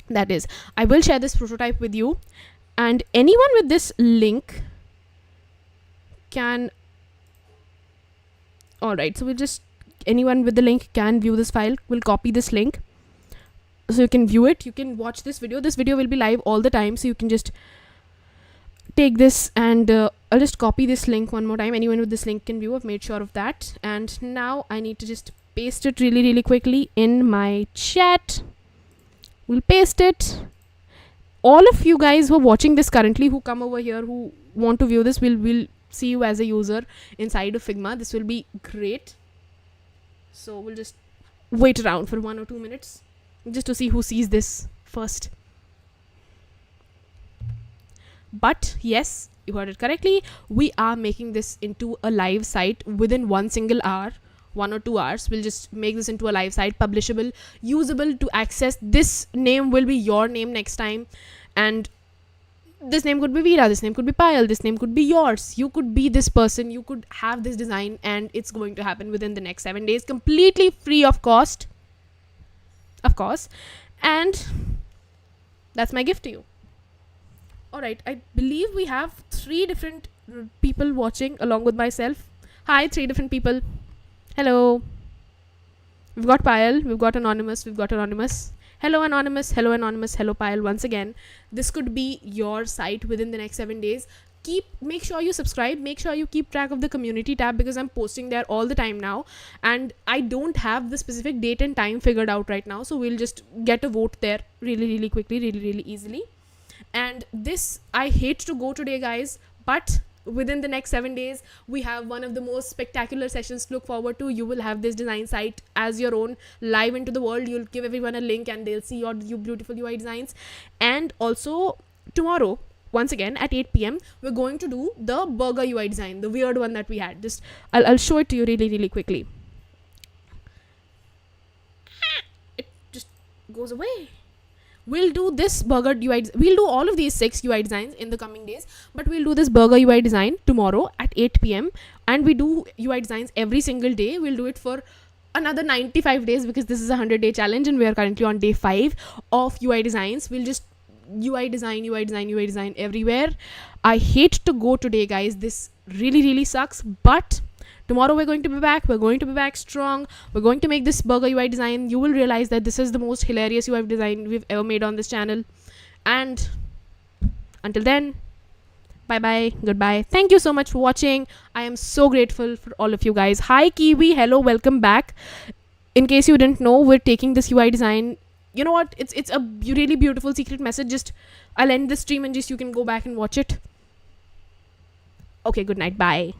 That is, I will share this prototype with you, and anyone with this link can, alright, so we'll just, anyone with the link can view this file. We'll copy this link so you can view it. You can watch this video. This video will be live all the time, so you can just take this and I'll just copy this link one more time. Anyone with this link can view. I've made sure of that. And now I need to just paste it really quickly in my chat. We'll paste it. All of you guys who are watching this currently, who come over here, who want to view this, will see you as a user inside of Figma. This will be great. So we'll just wait around for 1 or 2 minutes just to see who sees this first. But yes, you heard it correctly. We are making this into a live site within 1 single hour, 1 or 2 hours. We'll just make this into a live site, publishable, usable to access. This name will be your name next time, and this name could be Veera, this name could be Payal, this name could be yours. You could be this person, you could have this design, and it's going to happen within the next 7 days, completely free of cost, of course. And that's my gift to you. Alright, I believe we have 3 different people watching along with myself. Hi, 3 different people. Hello. We've got Payal, we've got Anonymous, we've got Anonymous. Hello Anonymous, hello Anonymous, hello Payal. Once again, this could be your site within the next 7 days. Make sure you subscribe, make sure you keep track of the community tab, because I'm posting there all the time now, and I don't have the specific date and time figured out right now, so we'll just get a vote there really quickly, really easily. And this, I hate to go today, guys, but within the next 7 days we have one of the most spectacular sessions to look forward to. You will have this design site as your own, live into the world. You'll give everyone a link and they'll see your beautiful UI designs. And also tomorrow, once again at 8 p.m, we're going to do the burger UI design, the weird one that we had. Just I'll show it to you really quickly. It just goes away. We'll do this burger UI, we'll do all of these 6 UI designs in the coming days, but we'll do this burger UI design tomorrow at 8 p.m. and we do UI designs every single day. We'll do it for another 95 days because this is a 100-day challenge and we are currently on day 5 of UI designs. We'll just UI design everywhere. I hate to go today, guys. This really sucks, but tomorrow we're going to be back. We're going to be back strong. We're going to make this burger UI design. You will realize that this is the most hilarious UI design we've ever made on this channel. And until then, bye, goodbye. Thank you so much for watching. I am so grateful for all of you guys. Hi Kiwi, hello, welcome back. In case you didn't know, we're taking this UI design. You know what? It's a really beautiful secret message. Just I'll end the stream and just you can go back and watch it. Okay, good night. Bye.